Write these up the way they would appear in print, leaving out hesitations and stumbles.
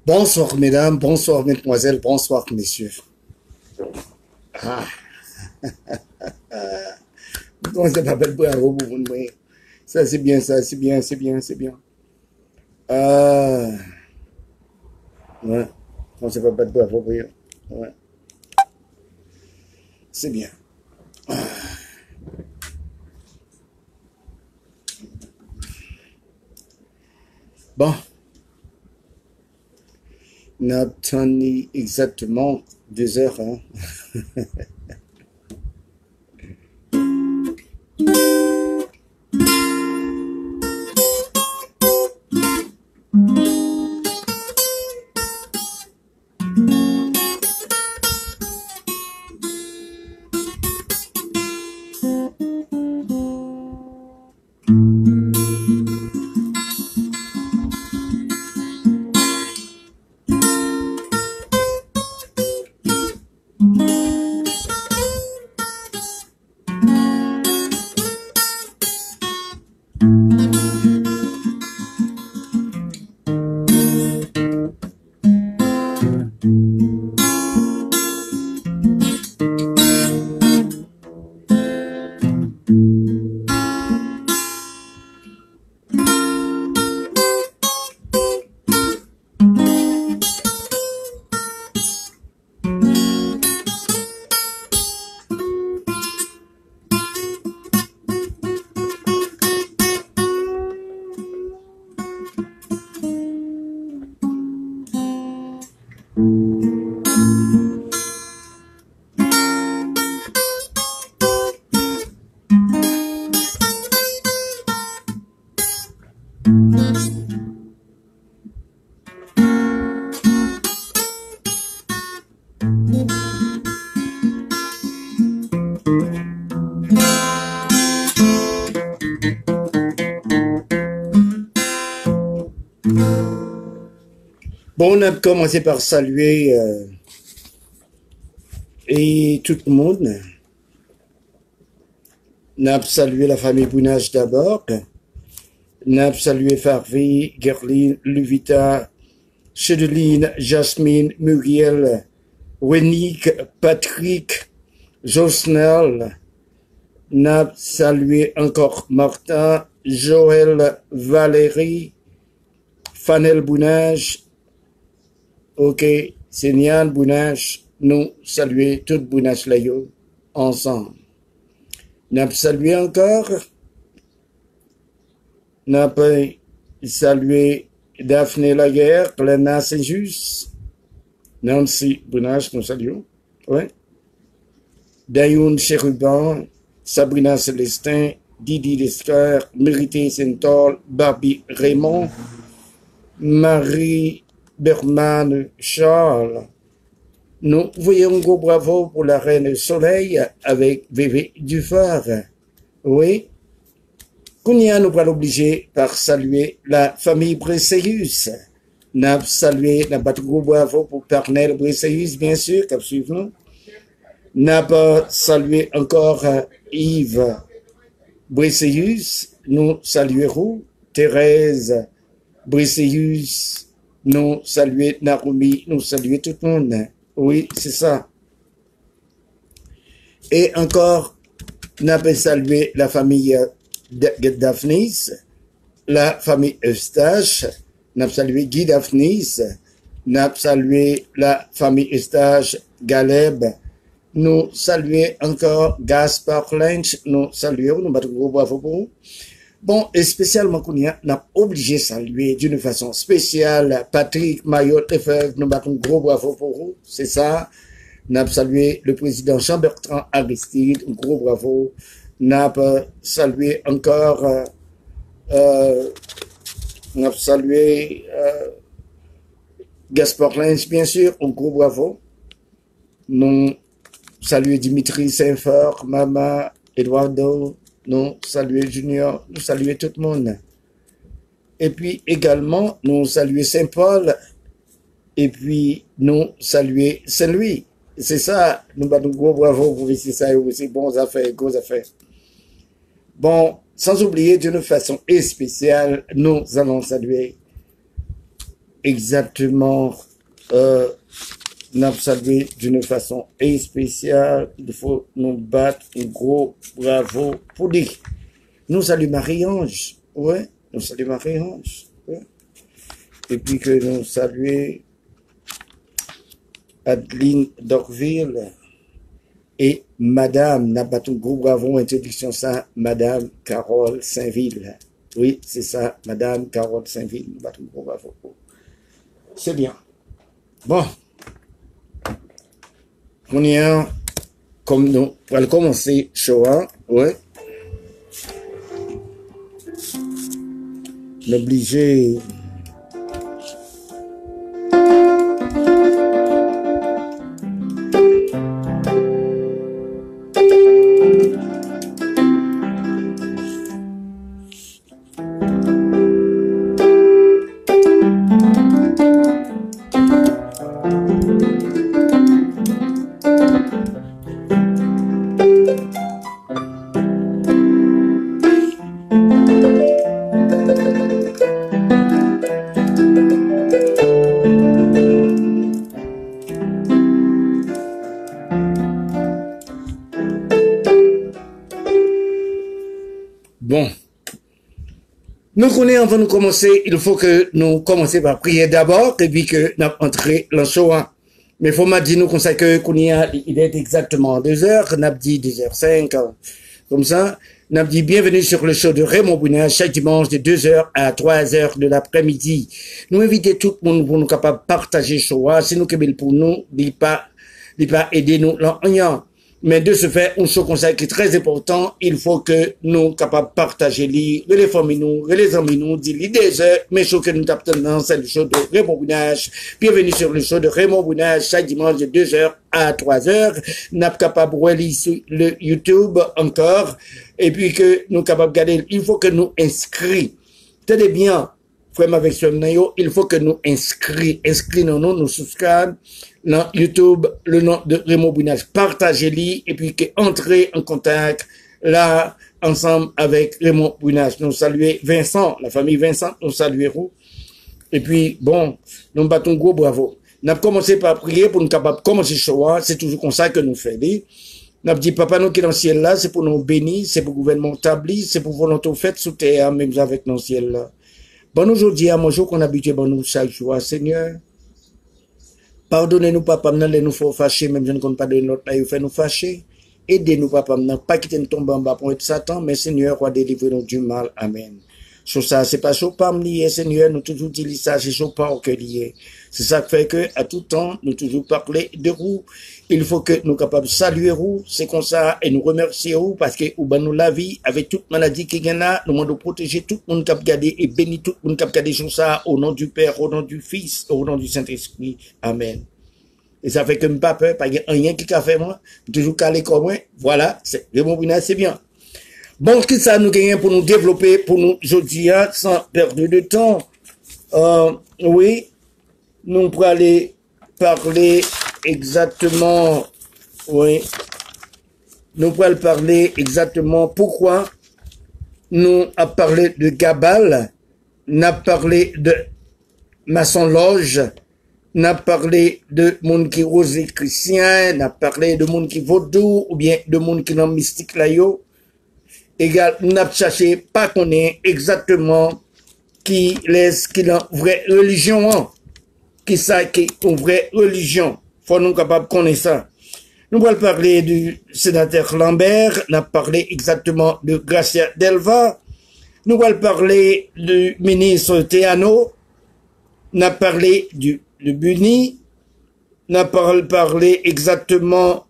Bonsoir mesdames, bonsoir mesdemoiselles, bonsoir messieurs. Ah, comment ça m'appelle bravo pour vous, oui. Ça c'est bien, ça c'est bien, c'est bien, c'est bien. Ah, ouais. Comment ça m'appelle bravo pour vous. Ouais. C'est bien. Bon, on a tenu exactement 2 heures. Hein. Bon, on a commencé par saluer et tout le monde. On a salué la famille Bounage d'abord. On a salué Farvi, Gerline, Luvita, Chedeline, Jasmine, Muriel, Wenick, Patrick, Josnel. On a salué encore Martin, Joël, Valérie, Fanel Bounage. Ok, c'est Nian Bounage. Nous saluons tout Bounage Layo ensemble. On a salué encore. On a salué Daphné Laguerre, Lena Saint-Just, Nancy Bounage, nous saluons. Ouais. Dayoun Chérubin, Sabrina Célestin, Didi Lescar, Mérité Sentol, Barbie Raymond, Marie Berman Charles. Nous voyons un gros bravo pour la Reine Soleil avec Vévé Dufort. Oui. Kounia nous va l'obliger par saluer la famille Bresseus. Nous salué, nous battu gros bravo pour Pernel Bresseus, bien sûr, qui suivent nous. Nous pas salué encore Yves Bresseus. Nous saluerons Thérèse Bresseus. Nous saluons Narumi. Nous saluons tout le monde. Oui, c'est ça. Et encore, nous avons salué la famille Daphnis, la famille Eustache, nous avons salué Guy Daphnis, nous avons salué la famille Eustache Galeb, nous saluons encore Gaspard Lynch, nous saluons, nous battons gros bravo pour vous. Bon, et spécialement, nous avons obligé de saluer d'une façon spéciale Patrick Mayotte Lefebvre, nous battons gros bravo pour vous, c'est ça. Nous avons salué le président Jean-Bertrand Aristide, un gros bravo. Nous avons salué encore, nous avons salué Gaspard Lynch, bien sûr, un gros bravo. Nous saluons Dimitri Saint-Fort, Mama, Eduardo, nous saluons Junior, nous saluons tout le monde. Et puis également, nous saluons Saint-Paul, et puis nous saluons Saint-Louis. C'est ça, nous battons gros bravo pour ici, ça aussi, bonnes affaires, grosses affaires. Bon, sans oublier d'une façon spéciale, nous allons saluer exactement nous saluer d'une façon spéciale. Il faut nous battre un gros bravo pour dire. Nous saluons Marie-Ange. Ouais, nous saluons Marie-Ange. Ouais. Et puis que nous saluons Adeline Dorville et Madame, n'a pas tout gros bravo, introduction ça, Madame Carole Saint-Ville. Oui, c'est ça, Madame Carole Saint-Ville, n'a pas tout gros bravo. C'est bien. Bon. On y a, comme nous, on va commencer, Shoah, ouais. L'obligé. Bon. Nous connaissons avant de commencer, il faut que nous commencions par prier d'abord, et puis que nous entrons dans le Shoah. Mais il faut m'a dit nous comme ça que il est exactement 2h, nous avons dit 2h05, comme ça. Nous avons dit bienvenue sur le show de Raymond Bouinage chaque dimanche de 2h à 3h de l'après-midi. Nous invitons tout le monde pour nous capables de partager Shoah. Si nous sommes pour nous, il pas aider nous l'en. Mais de ce fait, un show comme ça qui est très important, il faut que nous capables de partager les familles nous, les amis nous, dire les 2h, mais show que nous tapons c'est le show de Raymond Bouinage. Bienvenue sur le show de Raymond Bouinage chaque dimanche de 2h à 3h. Nous sommes capables de relire sur le YouTube encore. Et puis que nous sommes capables de garder, il faut que nous inscrivons. Tenez bien, frère avec ce nom, il faut que nous inscrivons nous souscrivons dans YouTube, le nom de Raymond Bouinage. Partagez-le et puis que entrez en contact là, ensemble avec Raymond Bouinage. Nous saluons Vincent, la famille Vincent, nous saluons. Et puis, bon, nous battons gros bravo. Nous avons commencé par prier pour nous capables de commencer Shoah. C'est toujours comme ça que nous faisons. Nous avons dit, papa, nous qui est dans le ciel là, c'est pour nous bénir, c'est pour le gouvernement établi, c'est pour volonté faite sous terre, même avec nos ciel là. Bon, aujourd'hui, à mon jour qu'on habite, bon, nous, chaque jour, Seigneur. Pardonnez-nous, papa, nous faut fâcher, même je ne compte pas de notre là, il fait nous fâcher. Aidez-nous, papa, pas quitter nous tomber en bas pour être Satan, mais Seigneur, roi, délivre-nous du mal. Amen. Sur ça, c'est pas chaud pas me lier, Seigneur, nous toujours utilisons ça, c'est chaud pas que lié. C'est ça qui fait que, à tout temps, nous toujours parler de vous. Il faut que nous capables de saluer vous, c'est comme ça, et nous remercier vous, parce que, ou ben nous la vie, avec toute maladie qui gagne là, nous devons protéger tout le monde qui a gardé et bénir tout le monde qui a gardé sur ça, au nom du Père, au nom du Fils, au nom du Saint-Esprit. Amen. Et ça fait que me pas peur, parce qu'il y a rien qui a fait moi, toujours calé comme moi, voilà, c'est, Raymond Bouinage, c'est bien. Bon, qu'est-ce que ça nous gagne pour nous développer, pour nous, aujourd'hui, sans perdre de temps? Oui, nous pourrons aller parler exactement, oui, nous pourrons parler exactement pourquoi nous a parlé de Gabal, n'a parlé de maçon loge, n'a parlé de monde qui rose chrétien, n'a parlé de monde qui vaudou, ou bien de monde qui non mystique là yo. Égal, n'a cherché pas qu'on est exactement qui laisse qui la vraie religion, hein. Qui ça qui une vraie religion. Faut nous capable connaître ça. Nous allons parler du sénateur Lambert, n'a parlé exactement de Gracia Delva. Nous allons parler du ministre Théano, n'a parlé de Buni, n'a parlé exactement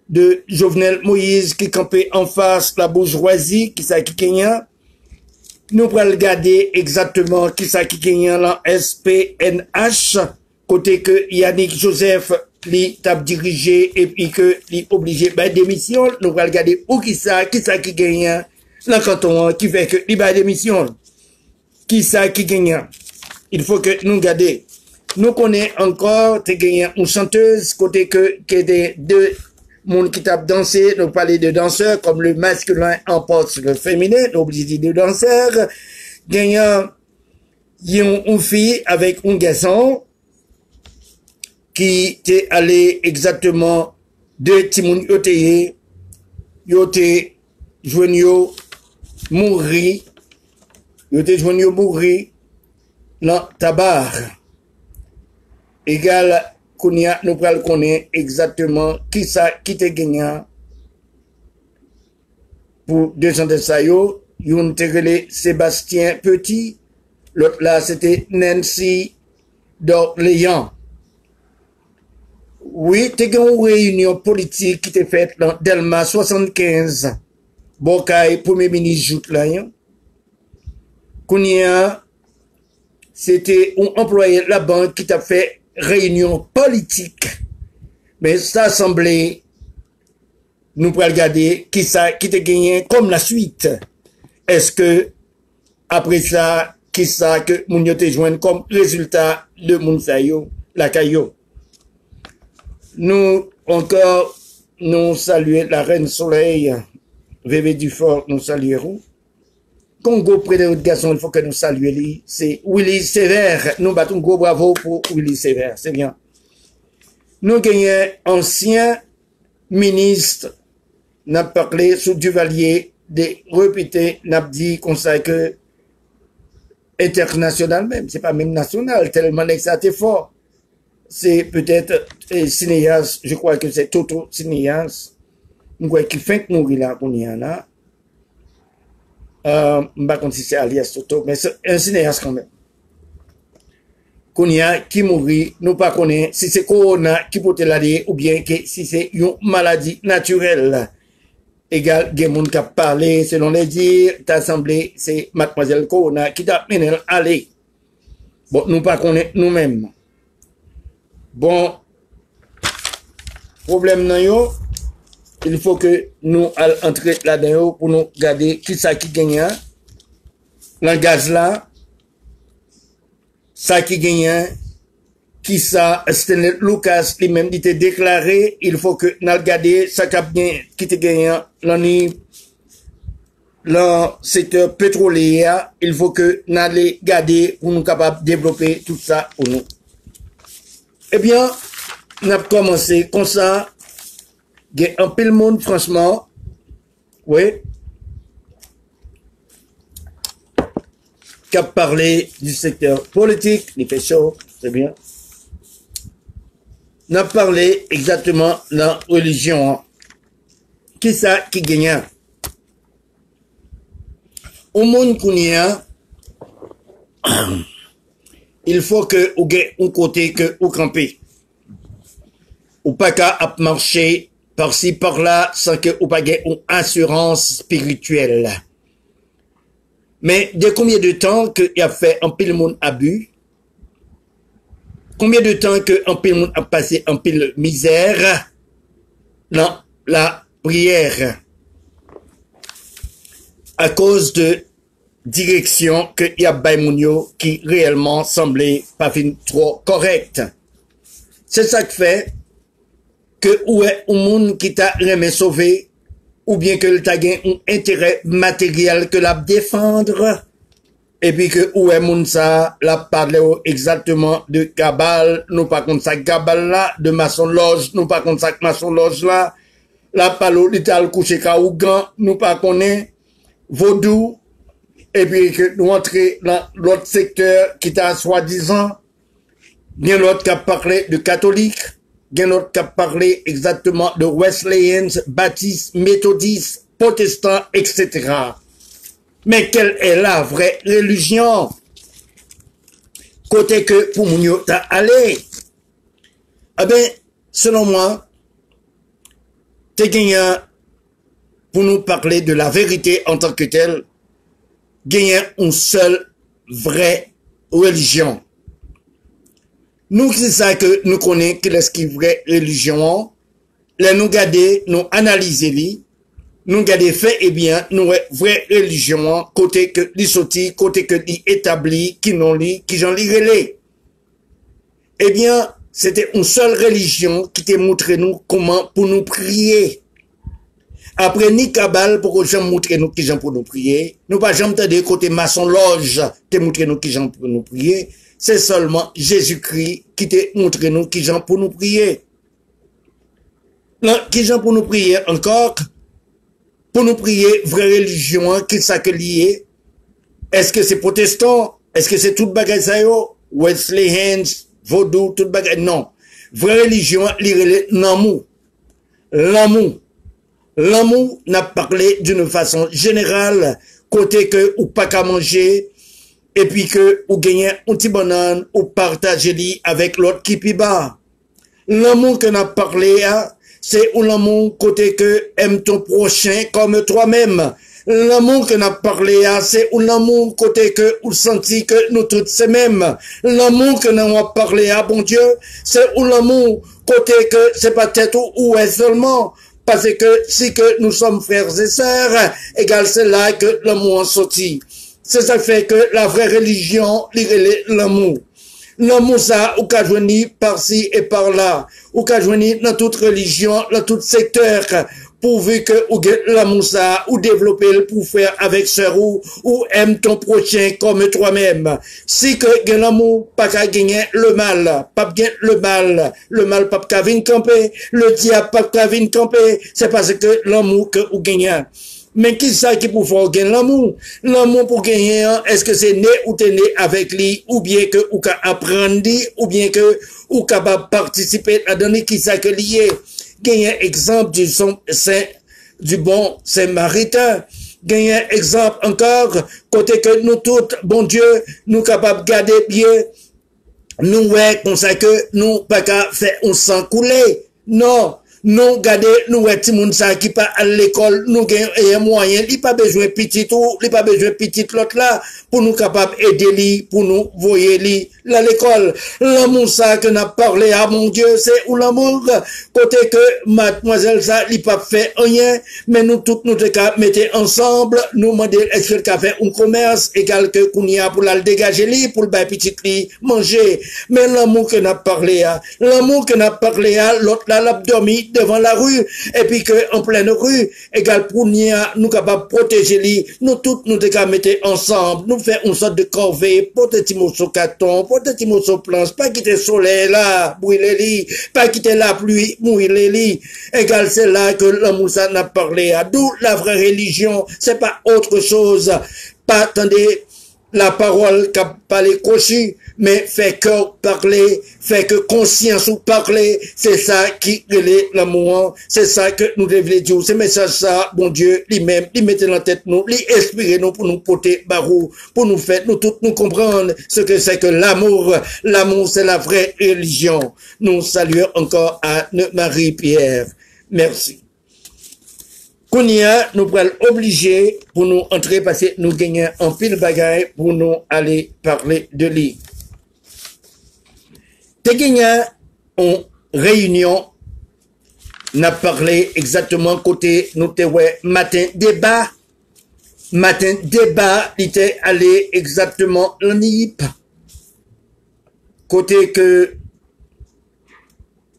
de Jovenel Moïse qui campait en face la bourgeoisie, qui ça qui gagne. Nous allons regarder exactement qui ça qui gagne la SPNH, côté que Yannick Joseph li t'a dirigé et puis que li obligé par démission. Nous allons regarder où qui ça qui gagne dans le canton qui fait que li par démission. Qui ça qui gagne. Il faut que nous regardions. Nous connaissons encore te gagner une chanteuse côté que des deux monde qui tape danser, nous parler de danseurs comme le masculin emporte le féminin, nous obligé de danseurs, gagnant Il y a une fille avec un garçon qui était allé exactement de Timoun Yoteye, Yote Joigno mourir, Yote Joigno mourir dans tabac. Égal, Kounia, nous pral connaître exactement qui ça, qui te gagnant pour 200 de ça yo. Yon te relé Sébastien Petit, l'autre là c'était Nancy d'Orléans. Oui, te gen une réunion politique qui était faite dans Delma 75. Bokay, premier ministre joute là yon. Kounia, c'était un employé de la banque qui t'a fait réunion politique. Mais ça semblait, nous pour regarder qui ça, qui te gagné comme la suite. Est-ce que, après ça, qui ça que moun yo te joigne comme résultat de moun sa yo, la kayo? Nous, encore, nous saluons la Reine Soleil, Vévé Dufort, nous saluerons. Congo près de notre garçon, il faut que nous saluions lui. C'est Willy Sévère. Nous battons un gros bravo pour Willy Sévère. C'est bien. Nous gagnons ancien ministre, n'a parlé sous Duvalier, des réputés, n'a dit qu'on sait que international même, c'est pas même national, tellement que ça a été fort. C'est peut-être cinéaste, je crois que c'est Toto cinéaste, qui fait mourir là, qu'on y en a. Je ne sais pas si c'est alias Toto, mais c'est un cinéaste quand même. Qu'on y a qui mourit, nous pas connaît si c'est corona qui peut l'aider ou bien que si c'est une maladie naturelle. Égal, il y a des gens qui ont parlé, selon les dires, t'as semblé, c'est Mademoiselle Corona qui t'a mené à aller. Bon, nous pas connaît nous-mêmes. Bon, problème nan yo, il faut que nous entrions là-dedans pour nous garder qui ça qui gagne, le gaz là, ça qui gagne, qui ça, Stanley Lucas lui-même dit déclaré, il faut que nous regardions ça qui te gagne, le secteur pétrolier, il faut que nous allions garder pour nous capables de développer tout ça pour nous. Eh bien, nous avons commencé comme ça. Il y a un peu de monde, franchement. Oui. Qui a parlé du secteur politique. Il fait chaud. C'est bien. Nous avons parlé exactement de la religion. Qui ça qui gagne? Au monde qu'on y a, il faut que vous ayez un côté que vous campez. Ou pas qu'à marcher par-ci, par-là, sans que vous ayez une assurance spirituelle. Mais de combien de temps qu'il a fait un pile monde abus? Combien de temps que un pile monde a passé un pile misère dans la prière? À cause de direction que y a Baïmounio qui réellement semblait pas fin trop correct. C'est ça qui fait que ou est un monde qui t'a remis sauvé ou bien que t'a gagné un intérêt matériel que la défendre et puis que ou est monde ça la parle exactement de cabale, nous pas contre ça cabale là, de maçon loge, nous pas contre ça maçon loge là, la parle l'ital couché kaougan, nous pas connaît vaudou. Et puis que nous entrons dans l'autre secteur qui t'a soi-disant, il y a l'autre qui a parlé de catholique, il y a l'autre qui a parlé exactement de Wesleyens, baptistes, méthodistes, protestants, etc. Mais quelle est la vraie religion? Côté que pour nous t'a allé. Eh bien, selon moi, t'es gagné pour nous parler de la vérité en tant que telle, gagner une seule vraie religion. Nous, c'est ça que nous connaissons, quelle est-ce qui est vraie religion. Là, nous garder, nous analyser, nous garder fait, eh bien, nous, vraie religion, côté que les sortis, côté que les établis, qui n'ont li, qui j'en li relais. Eh bien, c'était une seule religion qui t'a montré nous comment pour nous prier. Après ni cabal pour que j'aime montrer nous qui j'en pour nous prier. Nous pas jamais de côté maçon loge te montrer nous qui j'en pour nous prier. C'est seulement Jésus-Christ qui te montre nous qui j'en pour nous prier. Qui j'en pour nous prier encore? Pour nous prier, vraie religion, qui ça que lié? Est-ce que c'est protestant? Est-ce que c'est tout bagage ça yo? Wesleyan, vaudou, tout bagage? Non. Vraie religion, l'amour. L'amour. L'amour n'a parlé d'une façon générale, côté que ou pas qu'à manger, et puis que ou gagner un petit banane, ou partager li avec l'autre qui pi bas. L'amour que n'a parlé, c'est l'amour côté que aime ton prochain comme toi-même. L'amour que n'a parlé, c'est l'amour côté que ou senti que nous tous c'est même. L'amour que n'a parlé, bon Dieu, c'est l'amour côté que c'est pas tête ou est seulement. Parce que si que nous sommes frères et sœurs, égal c'est là que l'amour en sortit. C'est ça fait que la vraie religion, l'amour. L'amour ça, ou qu'a joigni par-ci et par-là, ou qu'a joigni dans toute religion, dans tout secteur, pourvu que ou l'amour ça, ou développer pour faire avec sœur ou aime ton prochain comme toi-même. Si que l'amour, pas qu'à gagner le mal, pas gagner le mal pas qu'à venir camper, le diable pas qu'à venir camper, c'est parce que l'amour que ou gagne. Mais qui ça qui pour faire gagner l'amour? L'amour pour gagner, est-ce que c'est né ou t'es né avec lui, ou bien que ou qu'à apprendre, ou bien que ou capable participer à donner qui ça que lié? Gagner exemple du bon Saint-Maritain. Gagner exemple encore, côté que nous tous, bon Dieu, nous capables de garder bien, nous ouais, comme ça que nous pas qu'à faire un sang couler. Non. Nous garder nous petit monde ça qui pas à l'école nous gagne moyen il pas besoin petit tout il pas besoin petit l'autre là pour nous capable aider lui pour nous voyer lui à l'école l'amour ça que n'a parlé à mon Dieu c'est ou l'amour côté que mademoiselle ça il pas fait rien mais nous toutes nous te mettre ensemble nous demander est-ce qu'elle a fait un commerce égal que qu'on y a pour la dégager lui pour le petit lui manger mais l'amour que n'a parlé à l'autre là l'a dormi devant la rue, et puis que en pleine rue, égal pour nous capables de protéger lui, nous tous nous mettre ensemble, nous faire une sorte de corvée, pour des petits morceaux carton, pour des petits morceaux planches, pas quitter le soleil là, brûler lui, pas quitter la pluie, brûler lui, égal c'est là que l'amour ça n'a parlé à d'où la vraie religion, c'est pas autre chose, pas attendez, la parole qu'a parlé cochu, mais fait que parler, fait que conscience ou parler, c'est ça qui est l'amour, c'est ça que nous devons dire, c'est message ça, bon Dieu, lui-même, lui mettait dans la tête nous, lui inspirer nous pour nous porter barreau, pour nous faire, nous tous nous comprendre ce que c'est que l'amour c'est la vraie religion. Nous saluons encore à Marie-Pierre. Merci. Kounia, nous pourrons obliger pour nous entrer parce que nous gagnons un pile bagaille pour nous aller parler de lui. Te gagnons en réunion, n'a parlé exactement côté nous te matin débat, il était allé exactement en Yip. Côté que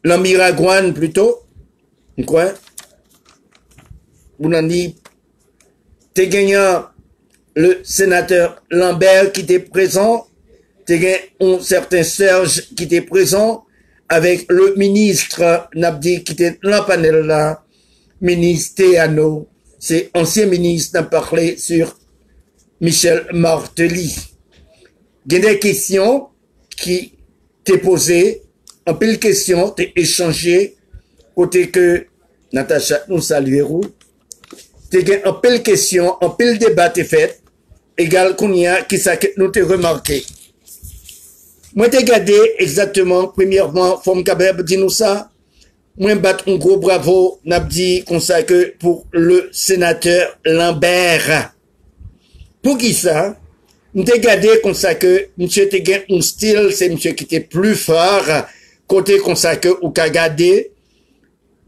l'Amiragouane plutôt, quoi? Bounani, t'es gagnant le sénateur Lambert qui était présent, t'es gagnant un certain Serge qui était présent, avec le ministre Nabdi qui était dans le panel là, ministre Théano, c'est ancien ministre n'a parlé sur Michel Martelly. Il y a des questions qui t'es posées, un peu de questions t'es échangées, côté que Natacha nous saluerons. T'es un peu de questions, un peu de débat t'es fait, égal qu'on y a, qui ça que nous t'es remarqué. Moi t'ai gardé exactement, premièrement, Fom Kabeb dit nous ça, moi battre un gros bravo, n'a dit qu'on ça que pour le sénateur Lambert. Pour qui ça? Nous t'ai gardé qu'on ça que monsieur t'ai gagné un style, c'est monsieur qui était plus fort, côté qu'on ça que ou qu'a gardé,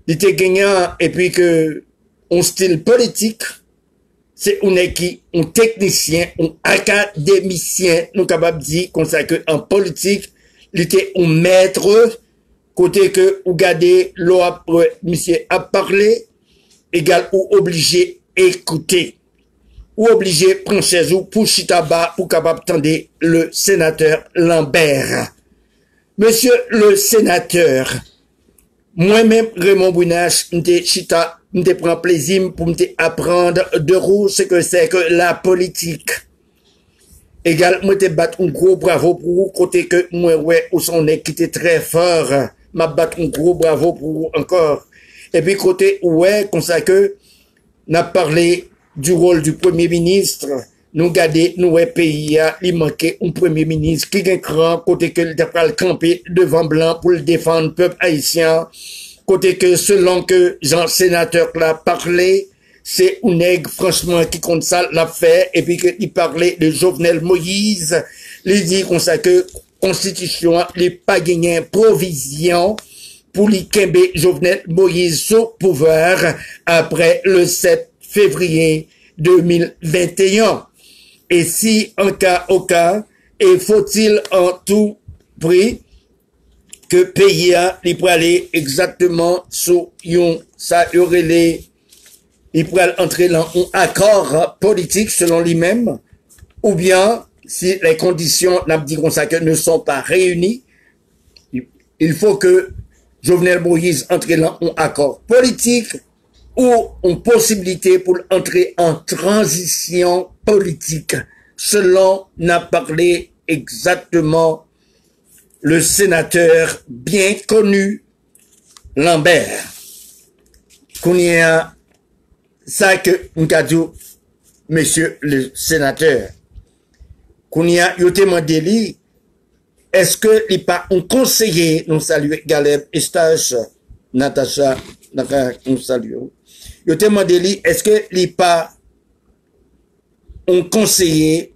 il était gagnant, et puis que, un style politique, c'est un technicien, un académicien, nous capables de dire qu'on sait que en politique, il était un maître, côté que, ou gardez, monsieur a parlé, égal ou obligé écouter, ou obligé prendre chaise ou pour chitaba pour capable tendre le sénateur Lambert. Monsieur le sénateur, moi-même, Raymond Bouinache, m'te prend plaisir pour m'te apprendre de vous ce que c'est que la politique. Égal, moi te battre un gros bravo pour vous, côté que moi, ouais, où son est qui était très fort, m'a battre un gros bravo pour vous encore. Et puis côté, ouais, comme ça que, n'a parlé du rôle du premier ministre, nous garder, nous, ouais, pays, il manquait un premier ministre qui est grand, côté que il a camper devant blanc pour le défendre, le peuple haïtien, côté que selon que Jean sénateur l'a parlé, c'est un nègre, franchement, qui compte ça, l'a fait, et puis qu'il parlait de Jovenel Moïse, il dit comme ça que constitution, il pas gagné provision pour lui kembe Jovenel Moïse sous pouvoir après le 7 février 2021. Et si, en cas au cas, et faut-il en tout prix que pays il peut aller exactement sous yon, ça y aurait les, il pourrait entrer dans un accord politique selon lui-même, ou bien, si les conditions, n'a dit comme ça, que ne sont pas réunies, il faut que Jovenel Moïse entre dans un accord politique ou une possibilité pour entrer en transition politique, selon n'a parlé exactement le sénateur bien connu Lambert. Qu'on y a ça que m'kadou, monsieur le sénateur, qu'on y a yoté mandeli, est-ce que il pas un conseiller, nous saluons Galeb Eustache, Natacha, nous saluons, yoté mandeli, est-ce que il pas un conseiller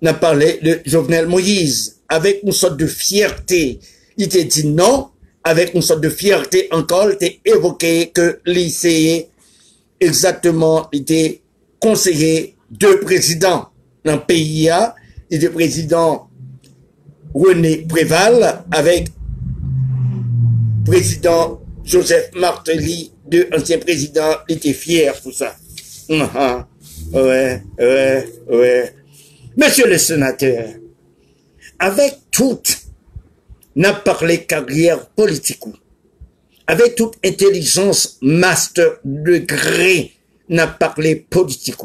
n'a parlé de Jovenel Moïse avec une sorte de fierté, il t'a dit non, avec une sorte de fierté encore, il t'a évoqué que lycée exactement, il était conseiller de président dans le pays, il était président René Préval avec président Joseph Martelly, deux anciens présidents, il était fier pour ça. Ouais. Monsieur le sénateur, avec toute, n'a parlé carrière politique, avec toute intelligence master degré, n'a parlé politique.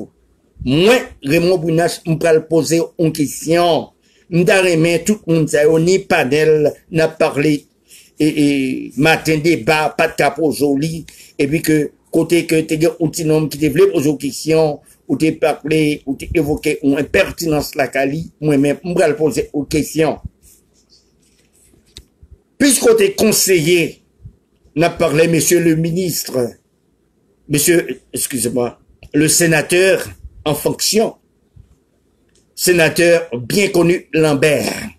Moi, Raymond Bouinache, m'pral poser une question. M'daremé tout le monde, ni panel, n'a parlé, et matin débat, pas de capot joli, et puis que, côté que t'es un petit homme qui développe aux questions, ou t'es parlé, ou t'es évoqué une impertinence la Cali, moi-même, m'pral poser une question. Puisqu'on t'es conseiller, n'a parlé monsieur le ministre, monsieur, excusez-moi, le sénateur en fonction, sénateur bien connu Lambert,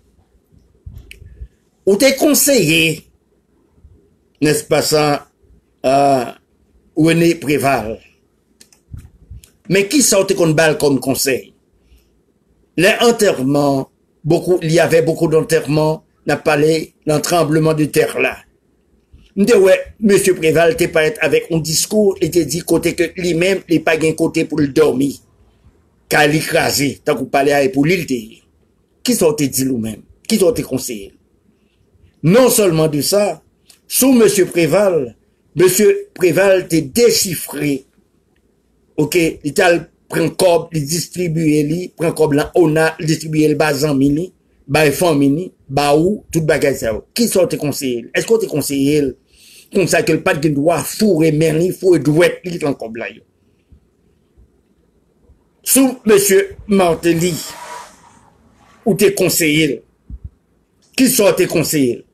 ou t'es conseiller, n'est-ce pas ça, René Préval. Mais qui sortait qu'on balle comme conseil? Les enterrements, il y avait beaucoup d'enterrements, n'a parlé d'un tremblement de terre là. M'de ouais, monsieur Préval t'es pas avec un discours, il te dit côté que lui-même, il pas gain côté pour le dormir. Car il écrasé, tant qu'on parlait pour l'île. Qui sont te dit nous-mêmes? Qui sont te conseillés? Non seulement de ça, sous monsieur Préval t'est déchiffré. Ok, il t'a pris cob, il distribue, prend cob là, on a distribué le bazan mini, fan mini, ou, tout bagage ça. Qui sont tes conseillers? Est-ce qu'on te conseillé comme ça que le pas de droit fourré, merni, fourré, douette, il est en cob là. Sous monsieur Martelly, ou tes conseillers? Qui sont tes conseillers?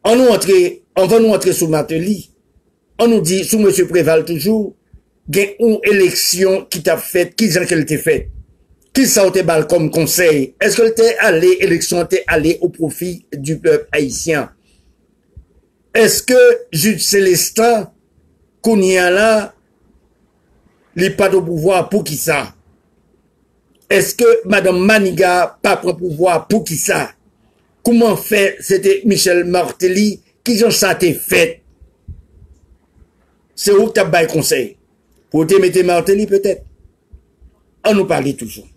On va nous entrer sous Martelly. On nous dit, sous monsieur Préval toujours, il y a une élection qui t'a fait, qui j'en qu'elle t'a fait. Qui ça t'es bal comme conseil? Est-ce que t'es allé, élection t'es allé au profit du peuple haïtien? Est-ce que Jude Célestin, Kounia là, n'est pas au pouvoir pour qui ça? Est-ce que madame Maniga pas prend pouvoir pour qui ça? Comment fait, c'était Michel Martelly, qui j'en ça t'est fait? c'est où que tu as bail conseil. Pour te mettre Martelly peut-être. On nous parle toujours.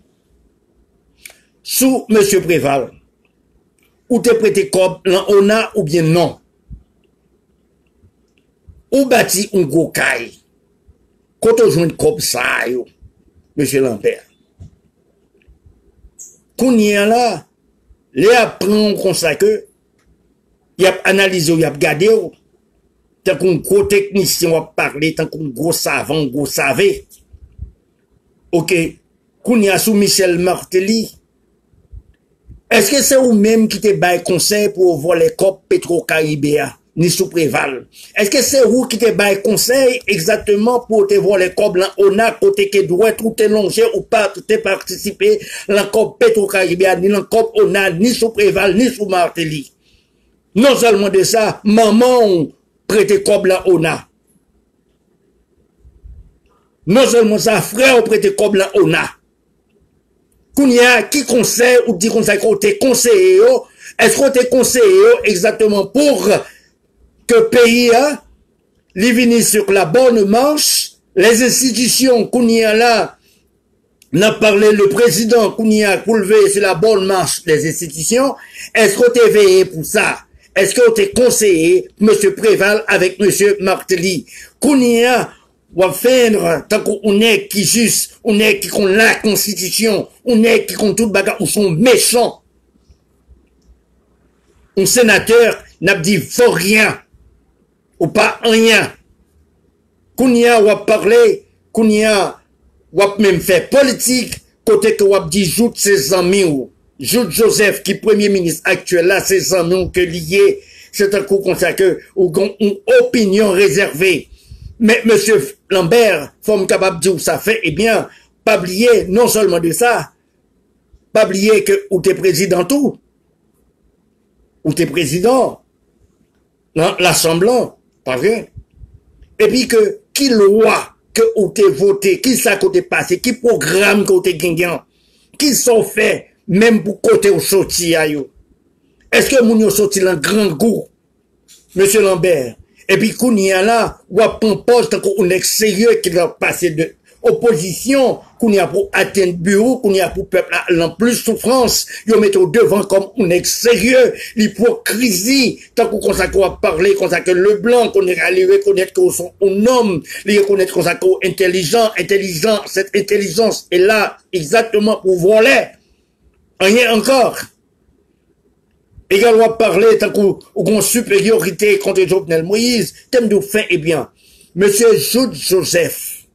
Sous M. Préval, ou te prêté comme on a ou bien non. Ou bâti un gros caille. Quand on joue comme ça, yo, M. Lambert. Qu'on y a là, les apprend comme ça que, y a analysé, y a regardé, tant qu'on gros technicien va parler, tant qu'on gros savant, gros savé. Ok, qu'on y a sous Michel Martelly. Est-ce que c'est vous-même qui te baille conseil pour voir les copes Petro-Caribéa, ni sous Préval? Est-ce que c'est vous qui te baille conseil exactement pour te voir les copes là, on a côté que doit tout te longer ou pas, tout te participer, la cop Petro-Caribéa, ni la cop on a, ni sous Préval, ni sous Martelly? Non seulement de ça, maman prêté cop là on a. Non seulement ça, frère prêté cop là on a. Kounia, qui conseille ou dit conseil qu'on te conseillé, est-ce qu'on te conseillé exactement pour que le pays, les vienne sur la bonne marche, les institutions, Kounia là, n'a parlé le président, Kounia, pour lever sur la bonne marche des institutions, est-ce qu'on t'a veillé pour ça? Est-ce qu'on t'a conseillé, M. Préval avec M. Martelly? Kounia, ou à faire, tant qu'on est qui juste, on est qui qu'on la constitution, on est qui qu'on tout bagarre, ou sont méchants. Un sénateur n'a dit faut rien, ou pas rien. Qu'on y a, ou à parler, qu'on y a, ou à même faire politique, côté que ou à dit joute ses amis, ou joute Joseph, qui premier ministre actuel, là, ses amis, que lié, c'est un coup comme ça que, ou une opinion réservée. Mais monsieur Lambert, faut capable de dire où ça fait, eh bien, pas oublier, non seulement de ça, pas oublier que ou t'es président tout, ou t'es président, l'Assemblée, pas vrai? Et puis que, qui loi que ou t'es voté, qui ça que t'es passé, qui programme que t'es gagné, qui sont faits, même pour côté au sorti à yo. Est-ce que moun yo sorti dans grand goût, monsieur Lambert? Et puis, qu'on y a là, ou à prendre poste, qu'on est sérieux, qui va passer de opposition, qu'on y a pour atteindre bureau, qu'on y a pour peuple, en plus souffrance, yo mettre au devant comme on est sérieux, l'hypocrisie, tant qu'on consacre à parler, consacre le blanc, qu'on est allé reconnaître qu'on sont un homme, les reconnaître qu'on s'accorde intelligent, cette intelligence est là, exactement pour voler. Rien encore. Également parler tant qu'on supériorité contre Jovenel Moïse, thème de fin, eh bien, monsieur Jude Joseph,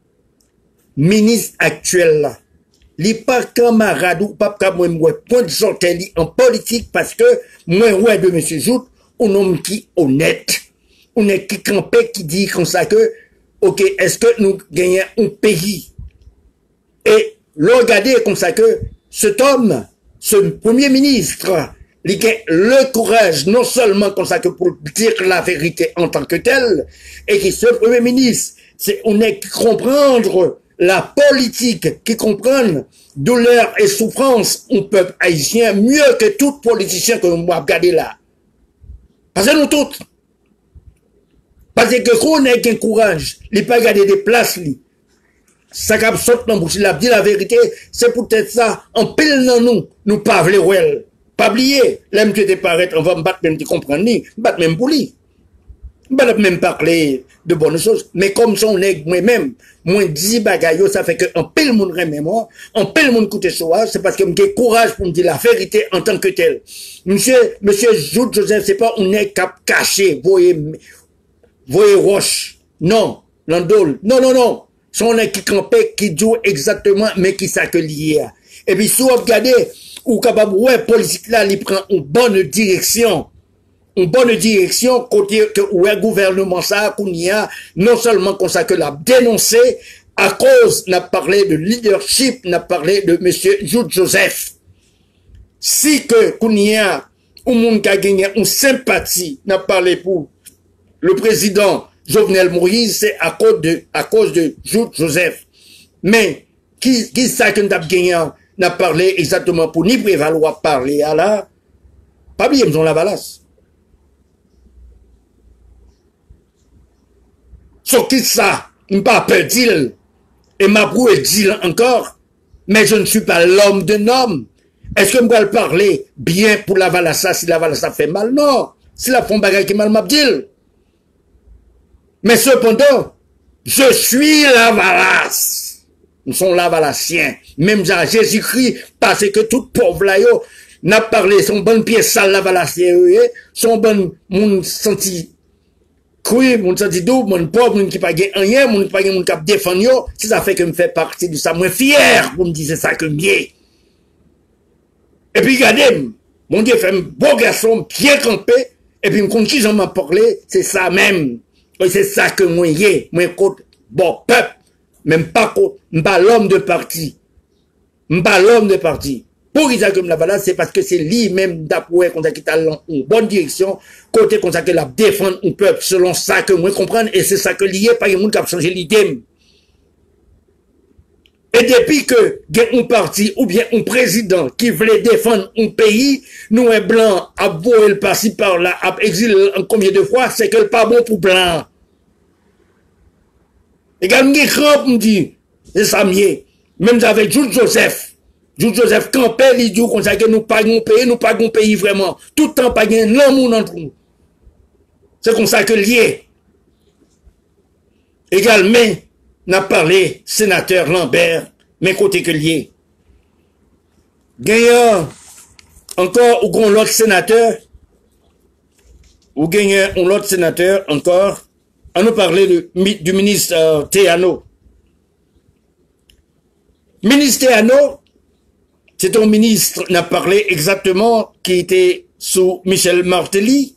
ministre actuel là, li pas camarade ou pas comme moi, point de sortie en politique parce que moi, ouais, de monsieur Jude, un homme qui honnête, on est qui campé, qui dit comme ça que, ok, est-ce que nous gagnons un pays? Et regardez comme ça que cet homme, ce premier ministre, il a le courage, non seulement comme ça que pour dire la vérité en tant que tel, et que ce premier ministre, c'est, on est qui comprendre la politique, qui comprendre douleur et souffrance au peuple haïtien mieux que tout politicien que nous avons regardé là. Parce que nous tous, parce que qu'on ait qu'un courage, il n'est pas garder des places, lui. Ça cap saute dans bouche, il a dit la vérité, c'est peut-être ça, en pile dans nous pas vle well. Pas oublier, l'aime tu te paraître, on va me battre même tu comprends ni, battre même pour lui. On va même parler de bonnes choses, mais comme son nègre moi-même, moi 10 bagailles, ça fait que en pile monde remet moi, en pile monde coûte soir, c'est parce que j'ai courage pour me dire la vérité en tant que tel. Monsieur Jude Joseph, c'est pas un nègre cap caché, voyez roche. Non, l'andole. Non. Son nègre qui campait, qui joue exactement, mais qui s'accueille. Et puis, si vous regardez, ou capable, ouais, politique là, il prend une bonne direction. Une bonne direction, côté que, ouais, gouvernement ça, qu'on y a, non seulement qu'on ça que l'a dénoncé, à cause, n'a parlé de leadership, n'a parlé de monsieur Jude Joseph. Si que, qu'on y a, un monde qui a gagné une sympathie, n'a parlé pour le président Jovenel Moïse, c'est à cause de Jude Joseph. Mais, qui ça que n'a gagné, n'a parlé exactement pour ni prévaloir parler à la, pas bien, ils ont la balasse. So qui ça, m'pas peur dire, et m'a broué dire encore, mais je ne suis pas l'homme d'un homme. Est-ce que je vais parler bien pour la valassa si la valassa fait mal? Non. Si la font bagay qui mal m'a dit. Mais cependant, je suis la valasse. Nous sommes la valassiens. Même Jésus-Christ, parce que tout pauvre là, yo, n'a parlé, son bonne pièce sale la valassien, son bon, mon senti, oui, mon senti doux, mon pauvre, mon qui pas gagne rien, mon qui pas gagne mon cap défendre yo, si ça fait que me fait partie de ça, moi fier, pour me dire c'est ça que mieux. Et puis, regardez, mon Dieu fait un beau garçon, bien campé, et puis, quand qui j'en m'a parlé, c'est ça même. Et c'est ça que moi, moi, côté, bon, peuple, même pas l'homme de parti. Pas l'homme de parti. Pour Isaac comme la balade, c'est parce que c'est lui-même d'après qu'on a qui t'a en bonne direction, côté qu'on a que la défendre un peuple, selon ça que moi comprendre, et c'est ça que lié, pas un monde qui a changé l'idée. Et depuis que il y a un parti ou bien un président qui voulait défendre un pays, nous un blanc à voyer le par-ci par-là, à exiler en combien de fois, c'est que le pas bon pour blanc. Également, il crampe, me dit, c'est ça mieux. Même avec Jules Joseph campait, il dit qu'on sait que nous pagons pays vraiment. Tout le temps pagons l'amour entre nous. C'est comme ça que lié. Également, n'a parlé sénateur Lambert, mais côté que lié. Gagnant encore ou gon l'autre sénateur, ou gagnant un autre sénateur encore, on nous parlait du ministre Théano. Ministre Théano, c'est un ministre, n'a parlé exactement, qui était sous Michel Martelly,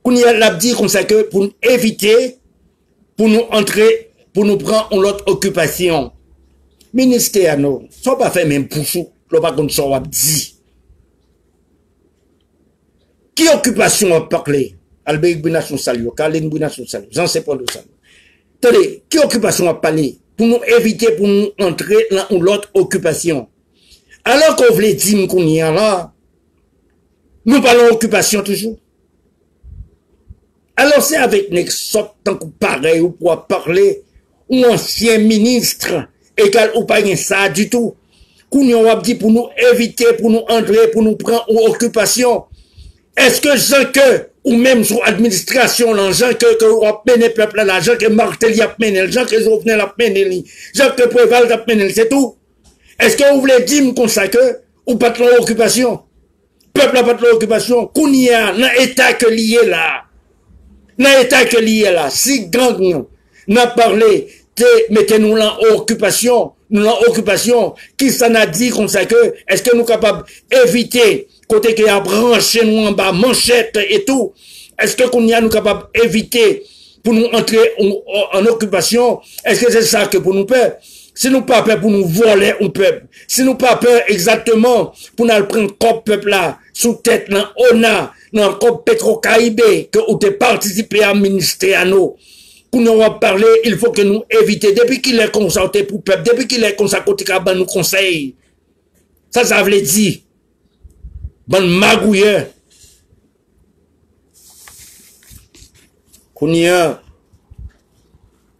qu'on y a dit comme ça que pour éviter, pour nous entrer, pour nous prendre l'autre occupation. Ministre Théano, ça pas fait même pour chou, l'on pas comme ça on dit. Qui occupation a parlé? Albert Bination Salio, Kaline Bination Salio, j'en sais pas de ça. Attendez, qui occupation a parlé? Pour nous éviter, pour nous entrer dans l'autre occupation. Alors qu'on voulait dire qu'on y a là, nous parlons d'occupation toujours. Alors c'est avec Nexop, tant que pareil, ou pour parler, ou ancien ministre, égal ou pas ça du tout, qu'on y a dit pour nous éviter, pour nous entrer, pour nous prendre en occupation. Est-ce que Jean que, ou même sur administration, Jean que on a mené le peuple là, Jean que Martelly a mené, Jean que Jovenel a mené, Jean que Préval a mené, c'est tout? Est-ce que vous voulez dire comme ça que, ou pas de l'occupation? Peuple n'a pas de l'occupation, qu'on y a, dans l'état que lié là. Dans l'état que lié là. Si gang n'a parlé, mettez-nous en occupation, qui s'en a dit comme ça que, est-ce que nous capables d'éviter, côté qu'il y a branché nous en bas, manchette et tout, est-ce que qu'on y a nous capables d'éviter pour nous entrer en occupation? Est-ce que c'est ça que pour nous peur? Si nous pas peur pour nous voler un peuple, si nous pas peur exactement pour nous prendre comme peuple là, sous tête dans ONA, dans comme Petro-Caraïbes, que vous avez participé à ministère à nous, pour nous parler, il faut que nous éviter, depuis qu'il est consulté pour peuple, depuis qu'il est consulté pour nous conseille. Ça veut dire, bon magouilleur, qu'on y a,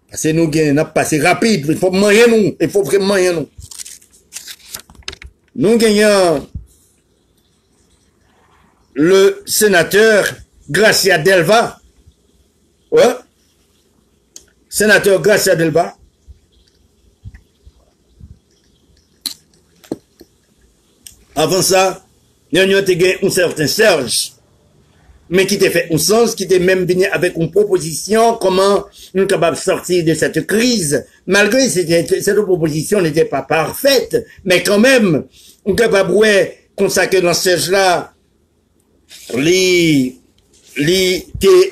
parce que nous gagnons, passé rapide, il faut manger nous, il faut vraiment manger nous. Nous gagnons le sénateur Gracia Delva, ouais, sénateur Gracia Delva, avant ça, nous avons gagné un certain Serge, mais qui t'a fait un sens, qui t'a même venu avec une proposition, comment nous sommes capables de sortir de cette crise, malgré que cette proposition n'était pas parfaite, mais quand même, nous sommes capables de consacrer dans ce siège-là, t'es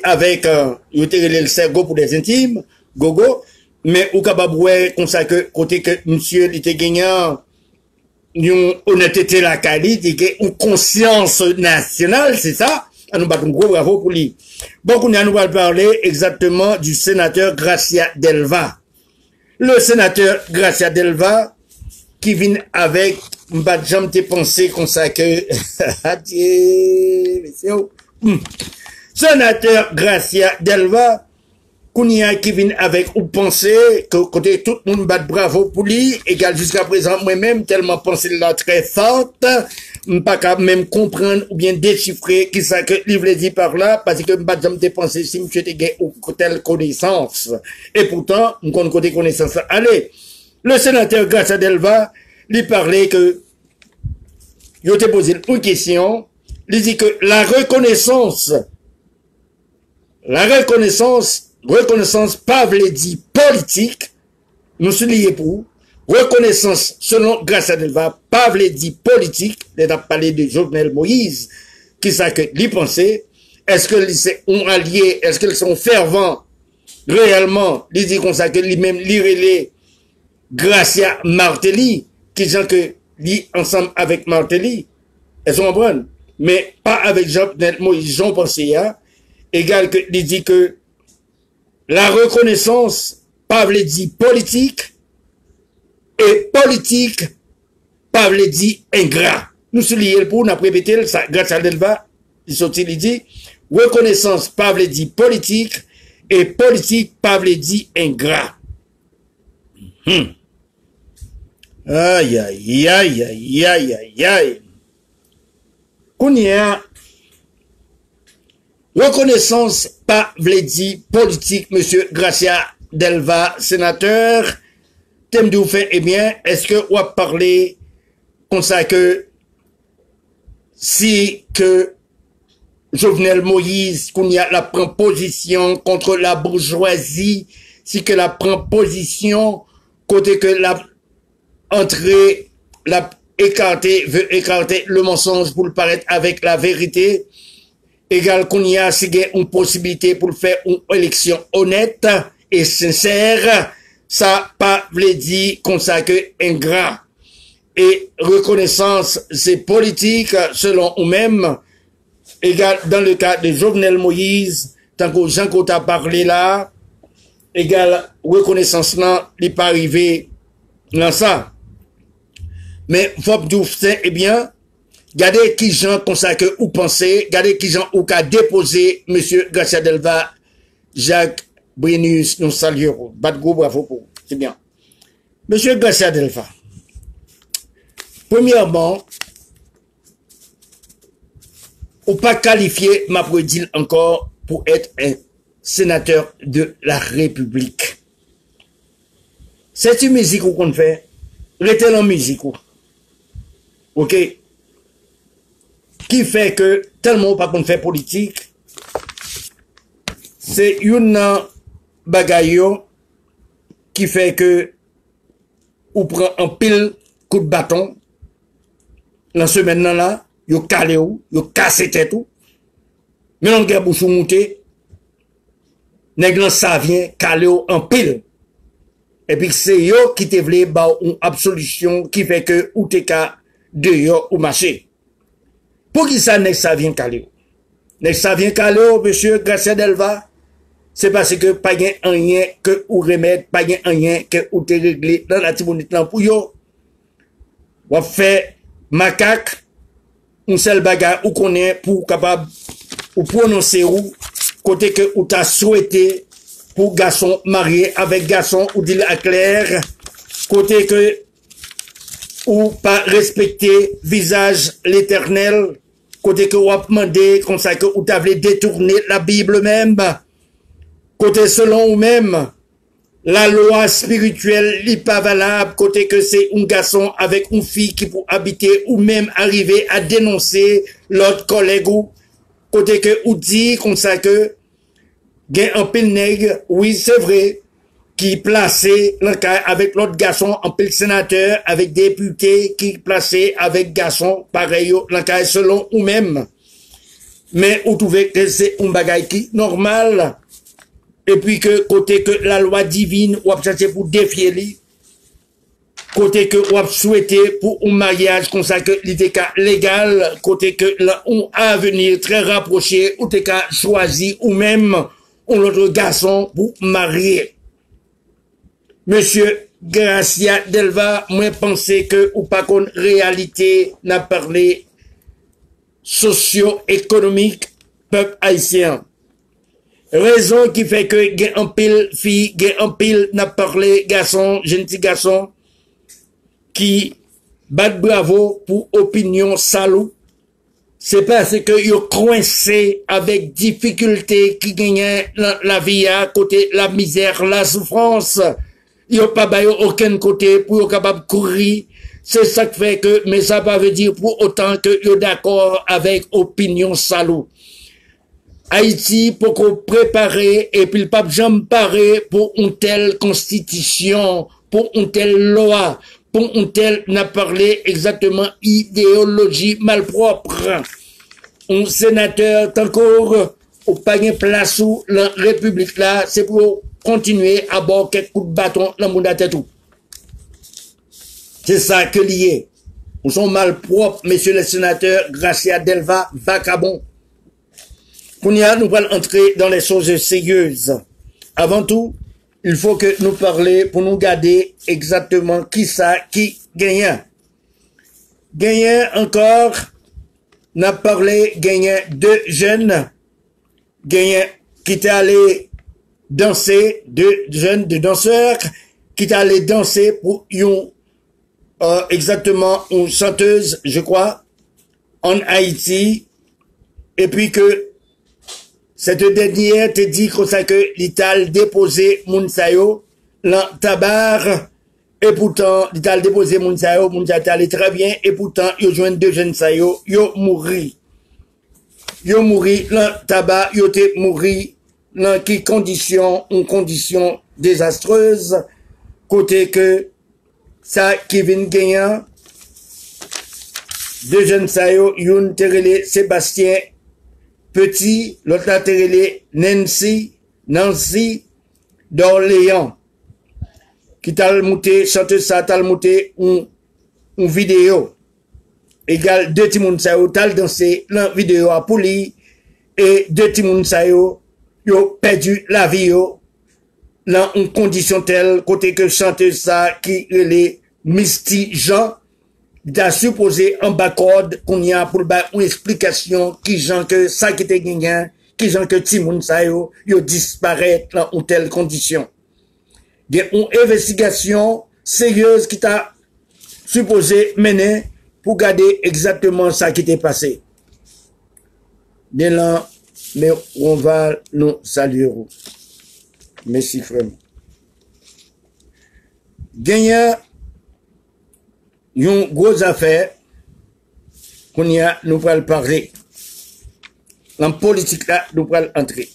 avec, le cerveau pour des intimes, gogo, mais nous sommes capables de consacrer, côté que monsieur était gagnant, une honnêteté la qualité, une conscience nationale, c'est ça? À nous battre un gros bravo pour lui. Bon, on nous va parler exactement du sénateur Gracia Delva. Le sénateur Gracia Delva, qui vient avec, m'bat jamais te penser comme ça que, sénateur Gracia Delva, qu'on y a qui vient avec ou penser que côté tout le monde bat bravo pour lui, égal jusqu'à présent, moi-même, tellement pensé là très forte, pas capable même comprendre ou bien déchiffrer qui ça que livre dit par là, parce que m'pas jamais dépenser si monsieur te gagne ou telle connaissance. Et pourtant, on connaît côté connaissance. Allez, le sénateur Gracia Delva, lui parlait que, il a posé une question, il dit que la reconnaissance pas veut dire politique, nous soulignons pour, reconnaissance selon Gracia Delva, pas veut dire politique, il a parlé de Jovenel Moïse, qui ça que lui pensait, est-ce que sont alliés, est-ce qu'ils sont fervents, réellement, il dit comme ça que lui-même, lui Gracia Martelly, qui gens que lui ensemble avec Martelly, elles sont bonnes, mais pas avec Jovenel Moïse, j'en pensais, hein, égal que, il dit que la reconnaissance, pas veut dire politique, et politique, pas veut dire ingrat. Nous soulignons pour, nous répété ça, Gracia Delva, il dit, reconnaissance, pas veut dire politique, et politique, pas veut dire ingrat. Aïe, aïe, aïe, aïe, aïe, aïe, aïe. Qu'on y a, reconnaissance, pas veut dire politique, monsieur Gracia Delva, sénateur. Thème de vous fait, eh bien, est-ce que vous parlé comme ça que si que Jovenel Moïse, qu'on y a la prend position contre la bourgeoisie, si que la prend position côté que la entrée, la veut écarter le mensonge pour le paraître avec la vérité, égal qu'on y a si une possibilité pour faire une élection honnête et sincère, ça pas veut dire comme ça que ingrat. Et reconnaissance, c'est politique selon eux-mêmes, égal dans le cas de Jovenel Moïse, tant que Jean Côte a parlé là, égal reconnaissance là, il n'est pas arrivé dans ça. Mais faut dire, eh bien, regardez qui Jean comme ça que vous pensez, regardez qui Jean ou qu'a déposé monsieur Gracia Delva, Jacques Brennus, nous saluons. Badgo, bravo pour. C'est bien. Monsieur Gracia Delva, premièrement, ou pas qualifié, m'a prédit encore, pour être un sénateur de la République. C'est une musique qu'on fait, restez en musique. Ok? Qui fait que, tellement pas qu'on fait politique, c'est une bagaille qui fait que ou prend un pile coup de bâton dans ce maintenant là, yo calé ou, yo cassé tête ou. Mais on gars bouchou monter, nèg lan ça vient calé ou en pile. Et puis c'est yo qui te vle ba une absolution qui fait que ou te ka de yo ou marché. Pour qui ça nèg ça vient calé ou? Nèg ça vient calé ou, monsieur Gracia Delva? C'est parce que pas gen rien que ou remède, pas gen rien que ou te régler dans la tibonite là pour yo. Ou fait macaque, un seul bagage ou connaît pour capable ou prononcer ou côté que ou t'a souhaité pour garçon marié avec garçon ou dit à clair côté que ou pas respecter visage l'éternel côté que ou a demandé comme ça que ou t'a voulu détourner la Bible même. Côté selon ou même, la loi spirituelle n'est pas valable, côté que c'est un garçon avec une fille qui peut habiter ou même arriver à dénoncer l'autre collègue ou, côté que ou dit comme ça que, gain un pile nègre, oui c'est vrai, qui placé avec l'autre garçon en pile sénateur, avec député qui placé avec garçon pareil, selon ou même. Mais vous trouvez que c'est un bagage qui normal. Et puis que côté que la loi divine ou a cherché pour défier lui, côté que ou a souhaité pour un mariage comme ça que l'idée légal, côté que là on a venir très rapproché ou t'es qu'à choisi ou même un autre garçon pour marier. Monsieur Gracia Delva, moi pensais que ou pas qu'on réalité n'a parlé socio-économique peuple haïtien. Raison qui fait que gen un pile fille, gen un pile n'a parlé garçon, gentil garçon, qui bat bravo pour opinion salou. C'est parce que yo coincé avec difficulté qui gagne la vie à côté la misère, la souffrance. Yo pas bayo aucun côté pour yo capable courir. C'est ça qui fait que, mais ça pas veut dire pour autant que yo d'accord avec opinion salou. Haïti pour qu'on prépare et puis le pape jamais paré pour une telle constitution, pour une telle loi, pour une telle n'a parlé exactement idéologie malpropre. Un sénateur encore au panier place où la République là, c'est pour continuer à boire quelques coups de bâton dans le monde à tout. C'est ça que lié. Nous sommes malpropres, messieurs les sénateurs, Gracia Delva, vacabon. Nous allons entrer dans les choses sérieuses. Avant tout, il faut que nous parlions pour nous garder exactement qui gagne. Gagne encore, n'a parlé, gagne deux jeunes, gagne qui étaient allés danser, deux jeunes de danseurs, qui étaient allés danser pour exactement une chanteuse, je crois, en Haïti, et puis que cette dernière te dit comme ça que l'Ital déposé Mounsayo, dans tabar, et pourtant, l'Ital déposé Mounsayo allé très bien, et pourtant, yo joint deux jeunes sayo, yo mouri. Yo mouri, dans tabac, yo te mouri, dans qui condition, une condition désastreuse, côté que, ça, Kevin Gagnant, deux jeunes sayo, yon terele Sébastien, Petit, l'autre a terrelé Nancy d'Orléans, qui t'a monté, chanteuse ça, t'a monté une vidéo. Égal, deux timoun sa yo, t'a dansé, la vidéo à pouli, et deux timoun sa yo, yo perdu la vie yo, dans une condition telle, côté que chanteuse ça, qui est Misty Jean, d'à supposé en backward qu'on y a pour une explication qui genre que ça qui était gagné, qui genre que Timoun sa yo disparaît dans une telle condition. Il y a une investigation sérieuse qui t'a supposé mener pour garder exactement ça qui était passé. Bien là, mais on va nous saluer. Merci vraiment. Gagné une grosse affaire qu'on y a, nous pourrons parler. En politique là, nous pourrons entrer.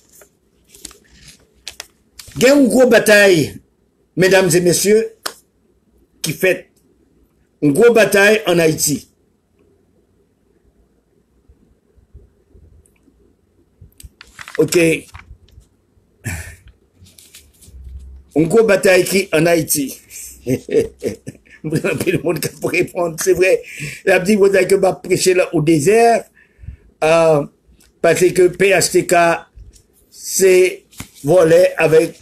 Il y a une grosse bataille, mesdames et messieurs, qui fait une grosse bataille en Haïti. Ok. Une grosse bataille qui en Haïti. Le monde qui peut répondre, c'est vrai. La dit, vous avez que va prêcher là au désert, parce que PHTK, c'est volé avec,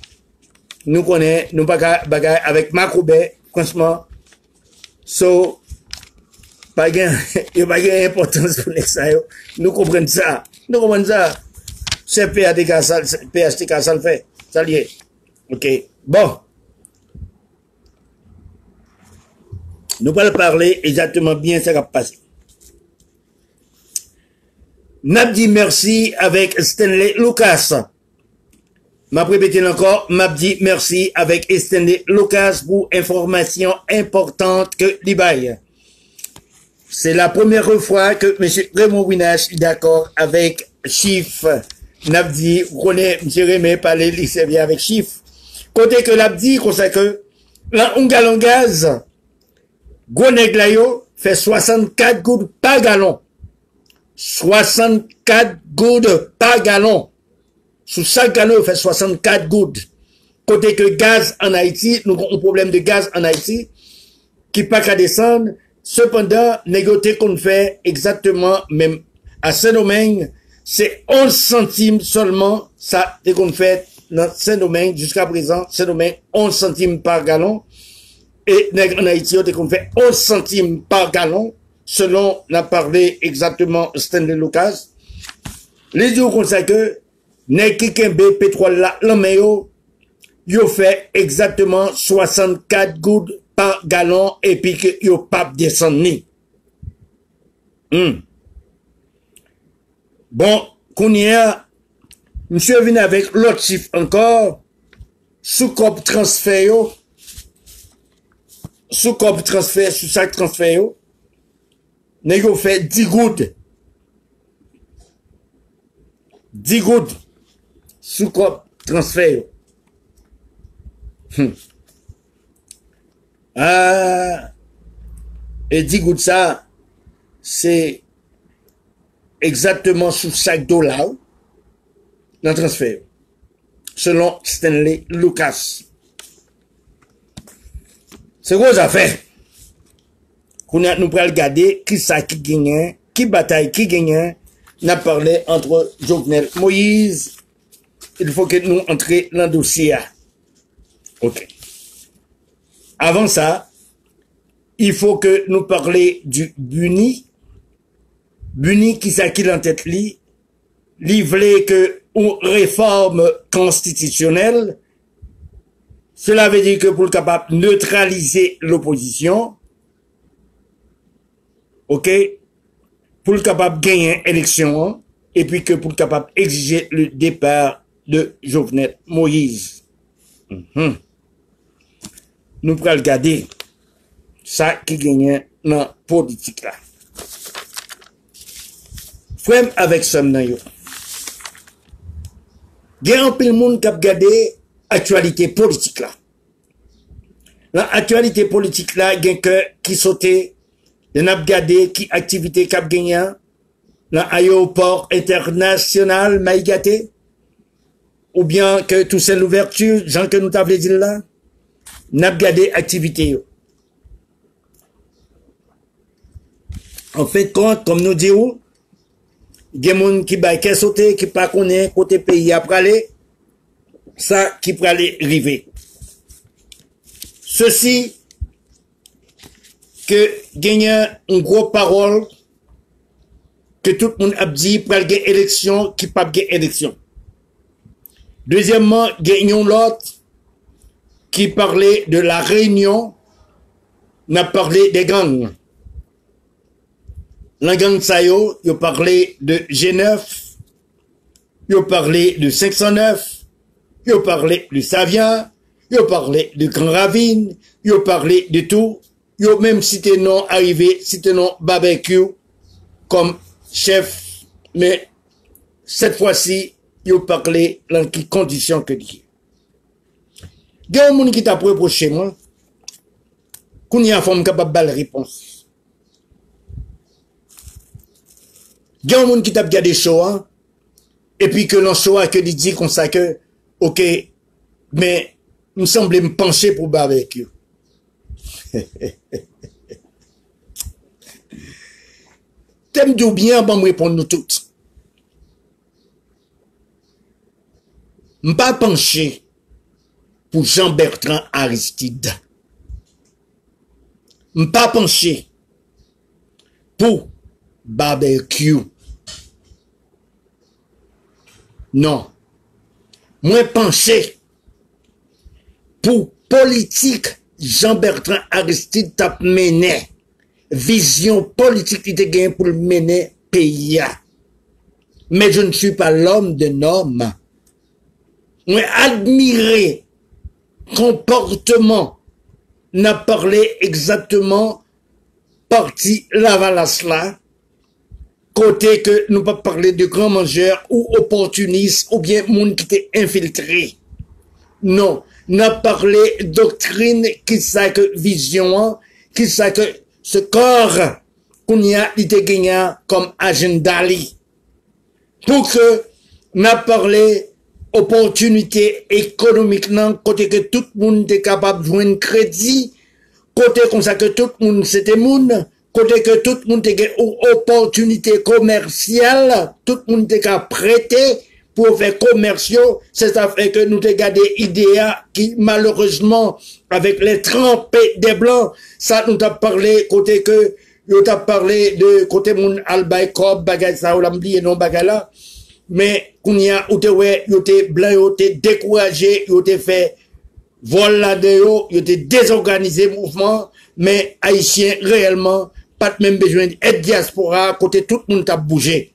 nous connaissons, nous bagaille avec Macoubet, franchement. So, pas gain, il n'y a pas gain importance pour les ça, nous comprenons ça. Nous comprenons ça. C'est PHTK, ça le fait. Ça lié. Ok. Bon. Nous allons parler exactement bien ça qui va passer. M'a dit merci avec Stanley Lucas. M'a répété encore, m'a dit merci avec Stanley Lucas pour information importante que l'Ibaye. C'est la première fois que M. Raymond Winache est d'accord avec chiffre. N'a dit, vous connaissez M. Raymond parler, il s'est bien avec chiffre. Côté que l'a dit, qu'on sait que, là, un gallon gaz, Goneglayo fait 64 gouttes par gallon. 64 gouttes par gallon. Sous chaque gallon, il fait 64 gouttes. Côté que gaz en Haïti, nous avons un problème de gaz en Haïti, qui pas qu'à descendre. Cependant, négocier qu'on fait exactement, même à Saint-Domingue, c'est 11 centimes seulement, ça, dès qu'on fait dans Saint-Domingue, jusqu'à présent, Saint-Domingue, 11 centimes par gallon. Et en Haïti, on fait 11 centimes par gallon, selon l'a parlé exactement Stanley Lucas. Les jours qu'on sait que Nèg qui kembe pétrole là, l'homme yo fait exactement 64 gouttes par gallon et puis que yo pas descendre ni. Bon, qu'on y a, monsieur vient avec l'autre chiffre encore, sous cop transfert yo, sous cop transfert, sous chaque transfert yo, nèg yo fait 10 gouttes. 10 gouttes sous cop transfert yo. Et 10 gouttes ça, c'est exactement sous chaque dollar dans le transfert. Selon Stanley Lucas. C'est gros affaire. Nous allons regarder qui ça qui gagne, qui bataille qui gagne. N'a parlé entre Jovenel Moïse. Il faut que nous entrions dans le dossier. Ok. Avant ça, il faut que nous parlions du Buni. Buni qui s'acquille en tête li voulait que une réforme constitutionnelle. Cela veut dire que pour le capable neutraliser l'opposition, ok, pour le capable gagner élection, et puis que pour le capable exiger le départ de Jovenel Moïse. Nous pourrons regarder ça qui gagne dans la politique là. Frère avec somme nan yo. Gen un pile monde qui a regardé actualité politique là. L'actualité politique là, gen que qui sauté, de n'a regardé qui activité qui a gagné dans l'aéroport international Maïgate, ou bien que tout c'est l'ouverture, Jean que nous t'avons dit là, n'a regardé activité yo. En fait, comme nous disons, il y a des gens qui ne sauter, qui ne connaissent pas côté pays après aller, ça qui peut aller arriver. Ceci, que gagne une grosse parole, que tout le monde a dit pour aller élection, qui pas gagner élection. Deuxièmement, gagnons l'autre, qui parlait de la Réunion, n'a parlé des gangs. La gang Sayo, il parlait de G9, il parlait de 509, il parlait de Savien, il parlait de Grand Ravine, il parlait de tout, il même cité non arrivé, cité non barbecue comme chef, mais cette fois-ci, il parlait dans quelles conditions que dit. Il y a un monde qui t'a reproché moi, qu'on y a une forme capable de réponse. Il y a un monde qui t'a regardé show, hein? Et puis que l'on show que dit comme ça que, ok, mais, me semble me pencher pour barbecue. T'aimes d'où bien, bon, me répondre nous toutes. M'pas pencher pour Jean-Bertrand Aristide. M'pas pencher pour barbecue. Non. Moi penché pour politique Jean-Bertrand Aristide t'a mené. Vision politique qui te gagne pour mener pays. Mais je ne suis pas l'homme de normes. Moi admirer comportement n'a parlé exactement parti Lavalas là. Côté que nous pas parler de grands mangeurs ou opportunistes ou bien monde qui était infiltré. Non, n'a parlé doctrine qui ça que vision, qui ça que ce corps qu'on y a été gagné comme agenda li. Pour que n'a parlé opportunité économique non côté que tout le monde est capable de joindre crédit, côté comme ça que tout le monde c'était monde. Côté que tout le monde a une opportunité commerciale, tout le monde a prêté pour faire commerciaux, c'est ça fait que nous avons gardé idéa qui malheureusement avec les trempés des blancs, ça nous a parlé côté que nous a parlé de côté mon albay cob bagay ça ou l'ambli non bagay là, mais qu'on y a, ou te ouais, yo te blanc, yo te découragé, yo te fait vol là de yo te désorganisé mouvement, mais haïtien réellement, pas même besoin d'être diaspora, côté tout le monde a bougé.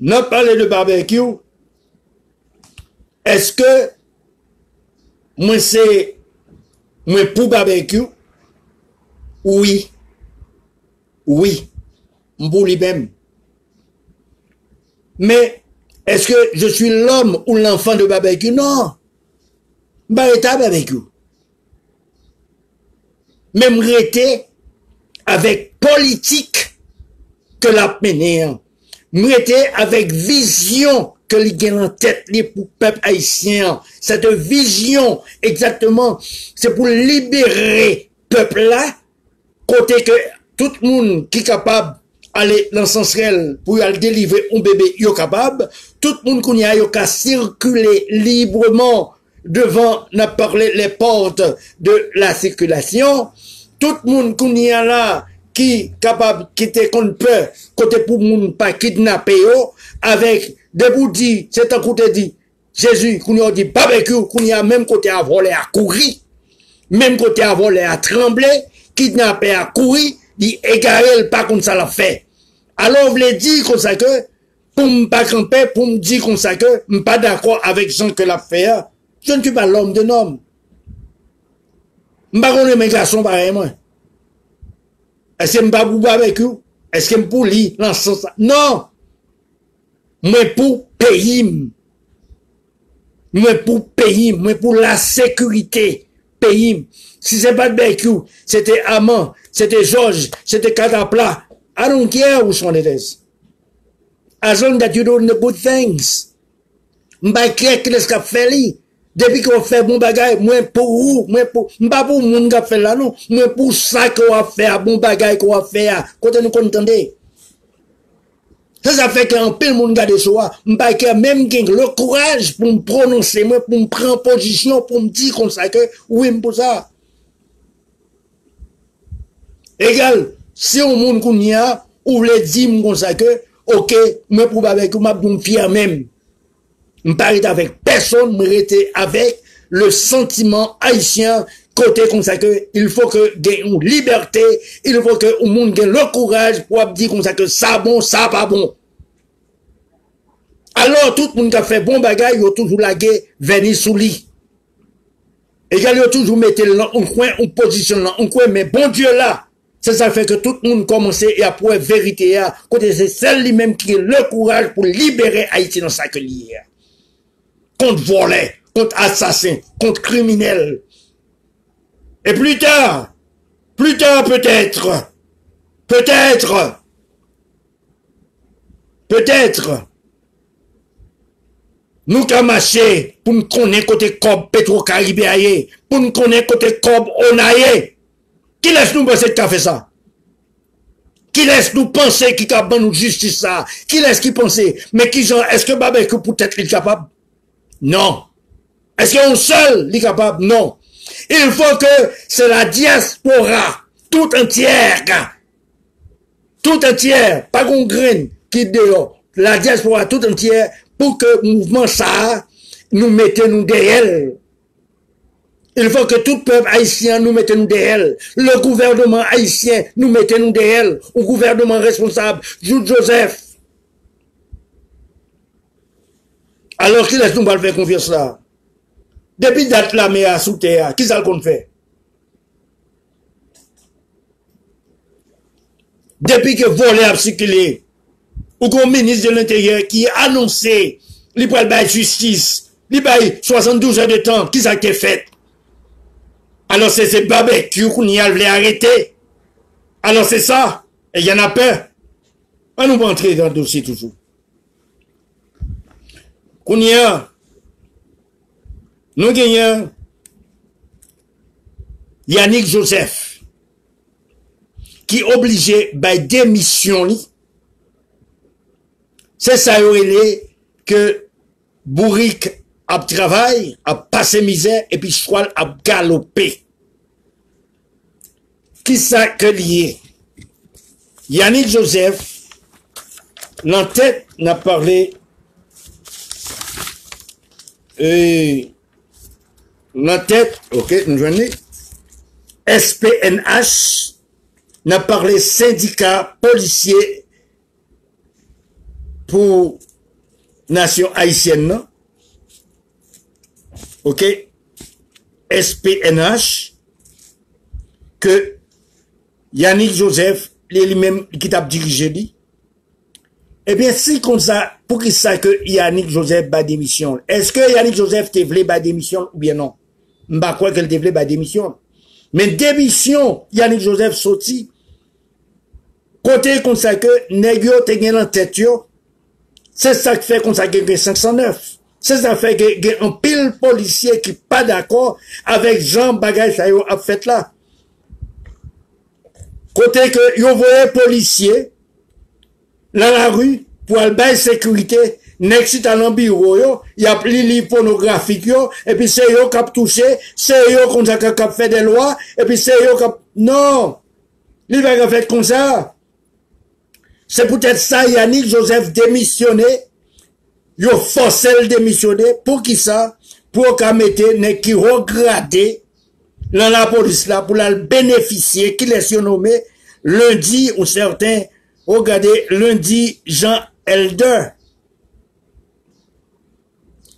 N'a parlé de barbecue, est-ce que moi c'est moi pour barbecue? Oui. Oui. Pour lui-même. Mais est-ce que je suis l'homme ou l'enfant de barbecue? Non. Bah, état barbecue. Même rester avec politique que la mener. Rester avec vision que les gagne en tête les pour peuple haïtien. Cette vision, exactement, c'est pour libérer peuple là, côté que tout le monde qui est capable aller dans le sens réel pour aller délivrer un bébé, yo capable, tout le monde qui a circuler librement devant, n'a parlé les portes de la circulation, tout le monde qui est là, qui capable quitter qu'on peut, côté pour moun pas kidnapper yo, avec des bouddhis, c'est un côté dit, Jésus, qu'on a dit barbecue, qu'on a même côté à voler à courir, même côté à voler à trembler, kidnapper à courir, dit égarer pas comme ça l'a fait. Alors, on voulait dire comme ça que, pour me pas camper, pour me dire comme ça que, je pas d'accord avec Jean que l'a fait, je ne suis pas l'homme de homme. Je ne suis pas mes garçons pareil, moi. Est-ce que je ne suis pas pour barbecue? Est-ce que je suis pour lui? Non! Moi pour pays. Moi pour pays. Moi pour la sécurité. Pays. Si c'est pas de barbecue, c'était Amand, c'était Georges, c'était Catapla. I don't care which one it is. As long that you do the good things. M'ba care qui est-ce qu'a fait li. Depuis qu'on fait bon bagay, moi pour où, moi pour, m'ba pour moun qu'a fait là non, moi pour ça qu'on a fait, bon bagay qu'on a fait, quand nous contendez. Ça fait qu'un pile moun garde soi, m'ba care même gain le courage pour me prononcer, moi pour me prendre position, pour me dire comme ça que, oui, pour ça. Égal, si on moun qu'on y a, ou voulez dire comme ça que, ok, moi pour avec m'a bon fier même. M'parle avec personne, m'arrêter avec le sentiment haïtien, côté comme ça que, il faut que gagne une liberté, il faut que le monde gagne le courage pour dire comme ça que ça bon, ça pas bon. Alors, tout le monde qui a fait bon bagay, il a toujours la guerre, venir sous lit. Égal, il a toujours mettre un coin, une position là, un coin, mais bon Dieu là, ça fait que tout le monde commence et à pour vérité, côté c'est celle lui-même qui a le courage pour libérer Haïti dans sa collière. Contre volets, contre assassins, contre criminels. Et plus tard peut-être, nous qu'à marcher pour nous connaître côté Cob Petro-Caribéen, pour nous connaître côté Cob Onaye. Qui laisse nous penser qu'il a fait ça? Qui laisse nous penser qu'il a nous justice ça? Qui laisse qui penser? Mais qui genre, est-ce que Babek peut-être il est capable? Non. Est-ce qu'on seul est capable? Non. Il faut que c'est la diaspora tout entière, pas qu'on graine qui dehors, la diaspora tout entière pour que le mouvement ça nous mette nous derrière. Il faut que tout peuple haïtien nous mette nous derrière. Le gouvernement haïtien nous mette nous derrière. Un gouvernement responsable, Jules Joseph. Alors qui laisse nous pas faire confiance là? Depuis date la mer sous terre, qui ça qu'on fait? Depuis que volé a circulé, ou qu'on ministre de l'Intérieur qui a annoncé, il va la justice, il va 72 heures de temps, qui ça qui est fait? Alors c'est ce barbecue qu'on y a voulu arrêter. Alors c'est ça, et il y en a peur. On nous va entrer dans le dossier toujours. Qu'on y a, nous gagnons Yannick Joseph, qui est obligé by démission. C'est ça que Bourrique a travaillé, a passé misère, et puis Choual a galopé. Qui ça que lié? Yannick Joseph, L'entête n'a parlé l'entête, ok, nous venons SPNH n'a parlé syndicat policier pour nation haïtienne, non? Ok, SPNH que Yannick Joseph lui-même qui t'a dirigé lui. Eh bien, si comme ça, pour qu'il sache que Yannick Joseph bat démission, est-ce que Yannick Joseph te voulait bat démission ou bien non? Je ne crois qu'elle te voulait bat démission. Mais démission, Yannick Joseph sorti, côté comme ça que Negio te gagne en tête, c'est ça qui fait comme ça que 509. C'est ça qui fait que y a un pile policier qui pas d'accord avec Jean Bagay ça a fait là. Côté que yo voyez policier dans la rue pour aller sécurité, next à l'bureau yo, y a pris livre pornographique yo, et puis c'est yo qui a touché, c'est yo comme ça qui a fait des lois, et puis c'est yo qui a... Non! Il va faire comme ça. C'est peut-être ça Yannick Joseph démissionné. Yo forcé le démissionner pour qui ça? Pour qu'on mette n'est qui regradé dans la police là pour la bénéficier qui les surnommé lundi ou certains regardez lundi Jean Elder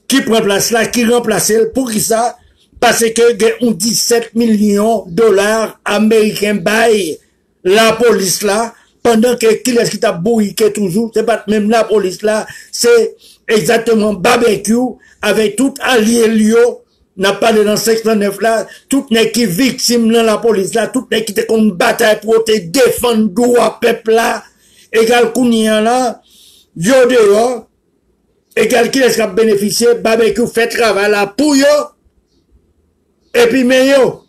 qui prend place là qui remplace pour qui ça? Parce que 17 millions de dollars américains bail la police là pendant que qui est-ce qui t'a bourriqué toujours c'est pas même la police là c'est exactement barbecue avec tout allié Lio n'a pas dans 509 là tout n'est qui victime dans la police là tout n'est qui te comme bataille pour te défendre droit peuple là égal Kounia là yo dehors égal qui est-ce qui a bénéficié barbecue fait travail là pour yo et puis mais yo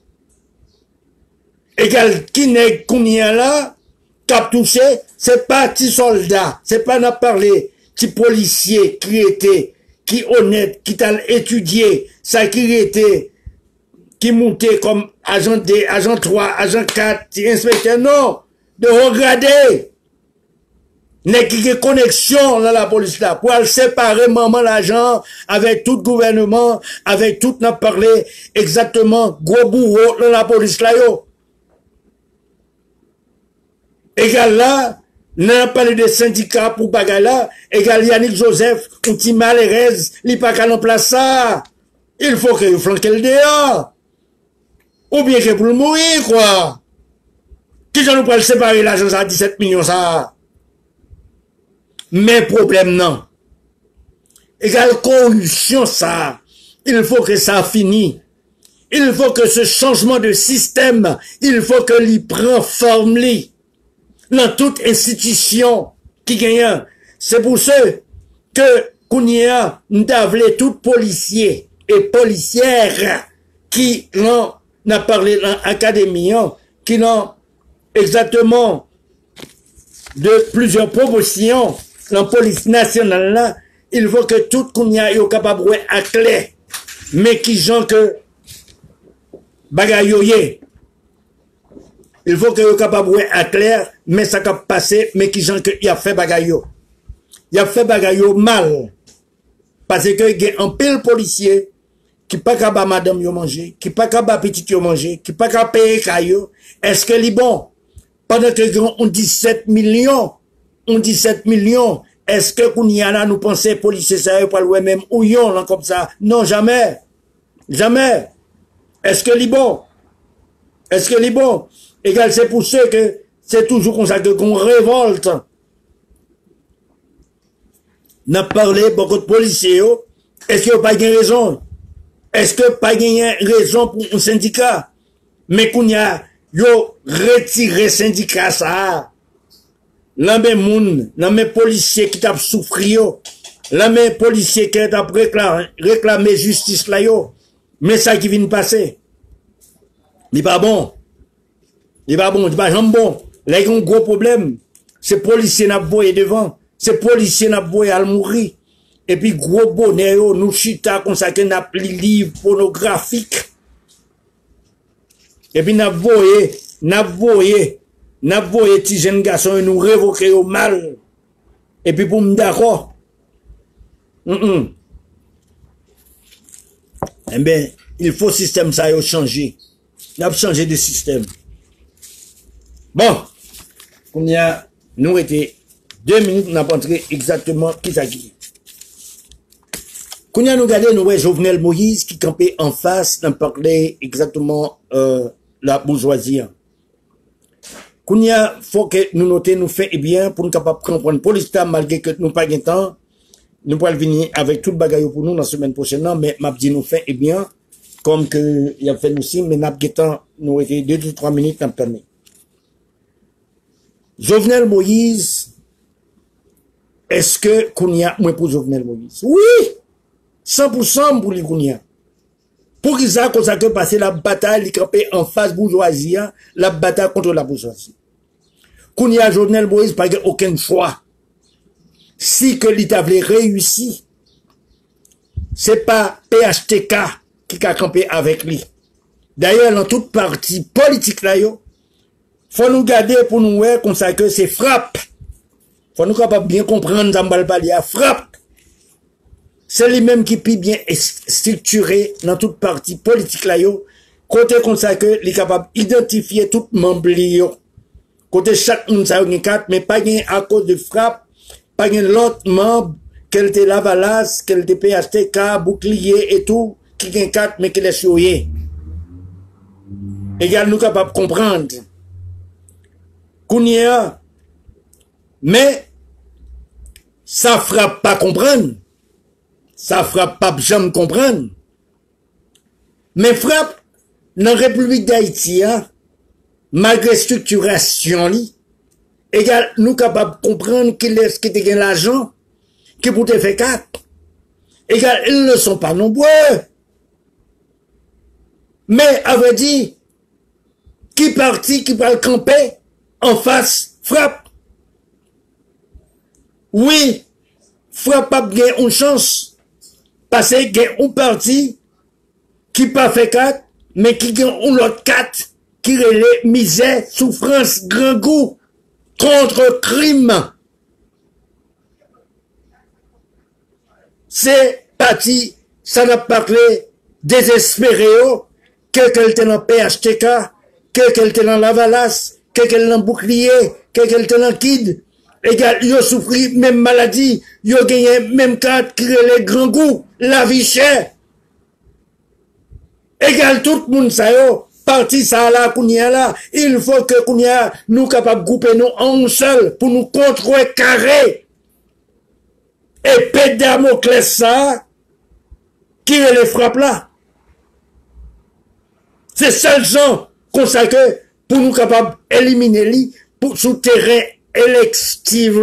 égal qui n'est Kounia là cap touché c'est pas petit soldat c'est pas n'a parlé qui policier qui était, qui honnête, qui t'a étudié, ça qui était, qui montait comme agent 2, agent 3, agent 4, inspecteur, non, de regarder, n'est qui a connexion dans la police là, pour aller séparer maman l'agent avec tout gouvernement, avec tout n'a parlé exactement, gros bourreau dans la police là, yo. Égal là, n'a parlé de syndicats pour bagala, égal Yannick Joseph, un petit malheureux, il pas qu'à en place ça. Il faut que vous flanquez le dehors. Ou bien que pour le mourir, quoi. Qui j'en nous peut séparer l'agence à 17 millions, ça? Mais problème, non. Égal corruption, ça. Il faut que ça finisse. Il faut que ce changement de système, il faut que l'y prend forme, dans toute institution qui gagne. C'est pour ça que Kounia nous avons tout policiers et policières qui l'ont parlé dans l'académie, qui l'ont exactement de plusieurs promotions dans la police nationale là, il faut que tout Kounia soit capable de à clair, mais qui gens que bagayoye. Il faut que vous capable de à clair, mais ça cap passer, mais qui gens que il a fait bagayo. Il a fait bagayo mal. Parce que il y a un pile policier qui pas capable madame yo manger, qui pas capable petit yo manger, qui pas capable payer caillou. Est-ce que c'est bon? Pendant que on 17 millions, est-ce que qu'on y a là nous penser policier ça pas le même ou yon là comme ça? Non, jamais. Jamais. Est-ce que c'est bon? Est-ce que c'est bon? Égal, c'est pour ceux que c'est toujours comme ça qu'on révolte. N'a parlé beaucoup de policiers. Est-ce qu'il n'y a pas de raison? Est-ce que pas de raison pour un syndicat? Mais qu'on y a, yo retiré syndicat ça. L'un moun, l'un policier qui t'a souffri l'un policier qui t'a réclamé justice là yo. Mais ça qui vient de passer. Il pas bon. Il pas bon, il pas bon. Là, il y a un gros problème. C'est policier n'a voyé devant. C'est policier n'a voyé à mourir. Et puis, gros bonnet, nous chita comme ça, qu'on a pris livre pornographique. Et puis, n'a voyé, petit jeune garçon, nous révoquer au mal. Et puis pour me d'accord, eh bien, il faut système ça y changer. Il a changé de système. Bon, on y a, nous été 2 minutes, on a montré exactement qui ça qui. Quand nous regardons, nous voyons Jovenel Moïse qui campait en face, nous parlait exactement la bourgeoisie. Quand il faut que nous notions, nous faisons bien pour nous capables de comprendre police malgré que nous pas de temps, nous pourrons venir avec tout le bagage pour nous la semaine prochaine, mais m'a dit nous fait bien, comme que il a fait nous aussi, mais n'a pas temps, nous été 2 ou 3 minutes, nous permet. Jovenel Moïse, est-ce que Kounia, moi pour Jovenel Moïse? Oui! 100% pour les Kounia. Pour qu'ils aient consacré passer la bataille, ils campaient en face bourgeoisie, la bataille contre la bourgeoisie. Kounia, Jovenel Moïse, pas aucun choix. Si que l'État avait réussi, c'est pas PHTK qui a campé avec lui. D'ailleurs, dans toute partie politique là, faut nous garder pour nous voir comme ça que c'est frappe. Faut nous capable bien comprendre Zambal Balia frappe. C'est lui-même qui peut bien structuré dans toute partie politique là côté comme ça que il est capable d'identifier tout membre yo. Côté chaque monde ça a 4 mais pas gain à cause de frappe, pas gain l'autre membre qu'elle était Lavalas, qu'elle était PHTK, bouclier et tout qui gain 4 mais qui les choyé. Égal nous capable comprendre. Kounia, mais ça frappe pas comprendre, ça frappe pas jamais comprendre, mais frappe dans la République d'Haïti, malgré structuration li, égal nous capable comprendre qu'il est qui te gagne l'argent, qui pour te faire 4, égal ils ne sont pas nombreux, mais à vrai dire, qui parti qui va le camper en face, frappe. Oui, frappe pas gain une chance. Parce que gain un parti qui pas fait 4, mais qui gagne un autre 4, qui relève misère, souffrance, grand goût, contre crime. C'est parti, ça n'a pas parlé désespéré, quelqu'un était dans PHTK, quelqu'un était dans Lavalas, quelqu'un dans bouclier, quelqu'un était dans kid, égal, yo souffri même maladie, yo gagné même carte qui les grands goûts, la vie chère. Égal, tout le monde ça yo, parti ça là, kounia là, il faut que kounia nous capable grouper nous en un seul, pour nous contrôler carré. Et Pédamoclès ça, qui les frappe là. C'est seul gens consacré pour nous capables d'éliminer lui pour sous terrain électif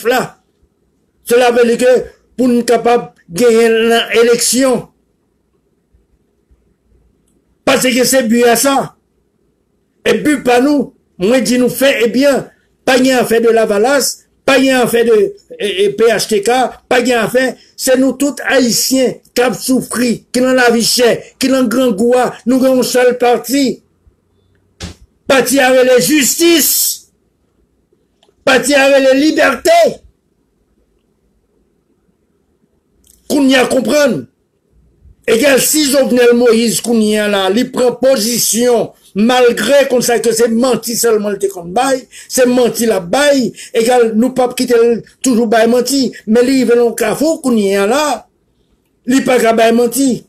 là. Cela veut dire que pour nous capables de gagner l'élection. Parce que c'est but à ça. Et but pas nous. Moi, dit nous fait, eh bien, pas rien à faire de Lavalas, pas rien à faire de PHTK, pas rien à faire. C'est nous tous haïtiens qui avons souffert, qui ont la vie chère, qui ont grand goût, nous avons un seul parti. Parti avec la justice. Parti avec la liberté. Qu'on y a comprendre. Égal, si Jovenel Moïse, qu'on y a là, il prend position, malgré qu'on sait que c'est menti seulement le qu'on bail, c'est menti la bail, égal, nous pas quitter toujours bail menti, mais lui, il veut un cafou, qu'on y a là, il pas qu'à bail menti.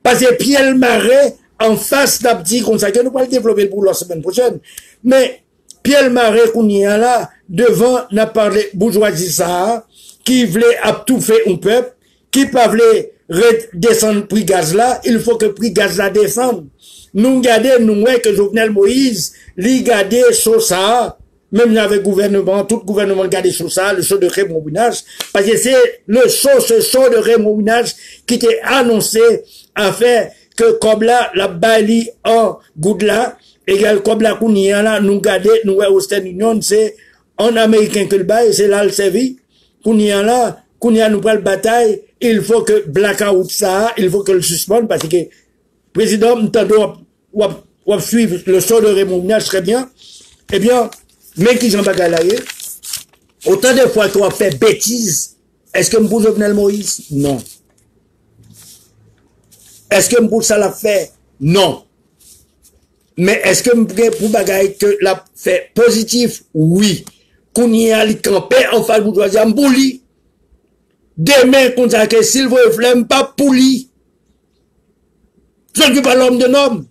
Parce que Pierre Marais, en face d'Abdi, qu'on sait que nous pas le développer pour la semaine prochaine, mais Pierre Marais, qu'on y a là, devant, n'a parlé bourgeoisie ça, qui voulait à tout faire un peuple, qui pas voulait redescendre prix gaz là, il faut que prix gaz là descende. Nous gardons, nous voyons que Jovenel Moïse, lui gardait sur ça, même avec gouvernement, tout gouvernement gardait sur ça, le show de remobinage, parce que c'est ce show de remobinage qui était annoncé à faire que comme là, la bali en goudla, égal comme là, qu'on y a là, nous gardons, nous voyons Western Union, c'est en américain que le bail, c'est là le servi, qu'on y a là, qu'on y a nous pas le bataille, il faut que blackout ça, il faut que le suspende parce que le président doit suivre le sort de remobinage très bien. Eh bien, mais qui j'en bagaille, Autant de fois qu'on a fait bêtises, est-ce que pour Jovenel Moïse? Non. Est-ce que pour ça l'a fait? Non. Mais est-ce que pour bagaille que l'a fait positif? Oui. Qu'on y a campé en face bourgeoisie en bouli. Demain, qu'on a que s'il veut flemme pas pour lui. Je ne suis pas l'homme de l'homme.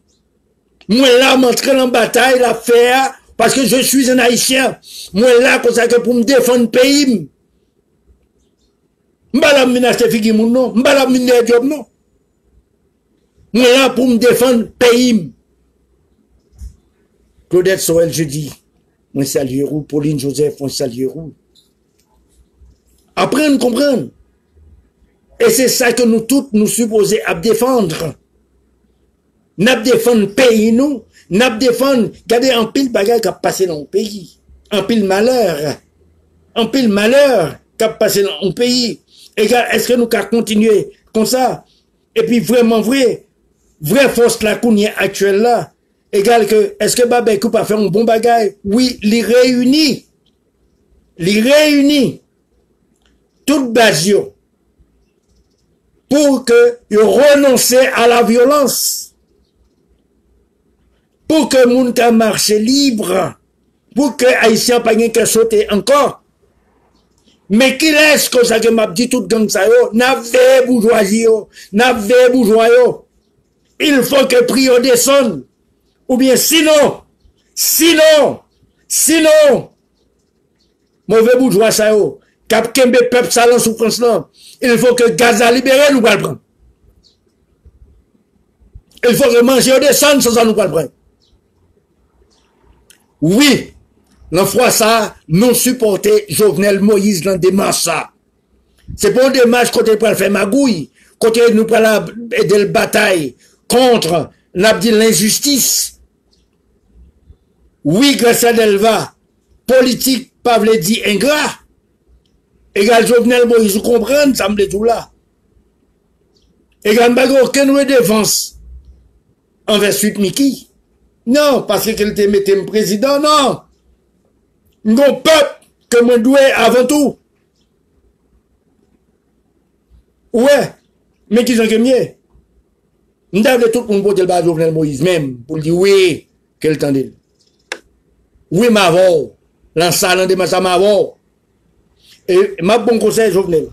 Moi là, m'entrer en bataille, la faire, parce que je suis un Haïtien. Moi là, qu'on a que pour me défendre le pays. Je ne suis pas l'homme de figi moun non. Je ne suis pas l'homme de job non. Moi là, pour me défendre le pays. Claudette Sorel, je dis, moi salue vous, Pauline Joseph, moi salue vous. Apprendre, comprendre. Et c'est ça que nous tous nous supposons à défendre. Nous défendre le pays, nous. Nous défendre, regardez un pile bagage qui a passé dans le pays. Un pile malheur. Un pile malheur qui a passé dans le pays. Et est-ce que nous pouvons continuer comme ça? Et puis vraiment vrai force la qu'on est actuelle là. Égal que, est-ce que Babek peut faire un bon bagage? Oui, les réunit. Les réunit. Toute basio. Pour que ils renoncent à la violence. Pour que moun ka marche libre. Pour que Haïtien pas qu'à sauter encore. Mais qui laisse que ça que m'a dit tout gang ça yo? N'avez bourgeoisie yo. N'avez bourgeois yo. Il faut que prions descende. Ou bien sinon, mauvais bourgeois ça yo, cap kembe peuple ça en souffrance là, il faut que Gaza libéré nous va le prendre. Il faut que manger au descendre sans ça nous va le prendre. Oui, l'enfoi ça, non supporter Jovenel Moïse dans des démarche ça. C'est pas une démarche côté pour faire magouille, côté nous pour aider la bataille contre l'injustice. Oui, Grâce Delva, politique, pas veut dire ingrat. Égal Jovenel Moïse, vous comprenez, ça me dit tout là. Égal, pas aucune défense envers Suite Miki. Non, parce qu'elle te mettait président, non. Mon peuple, que moi dois avant tout. Ouais, mais qui sont que mieux. Nous avons tout le monde pour dire Jovenel Moïse, même, pour dire oui, quel temps d'il. Oui, ma voix. L'ensemble de ma voix. Et ma bon conseil, Jovenel.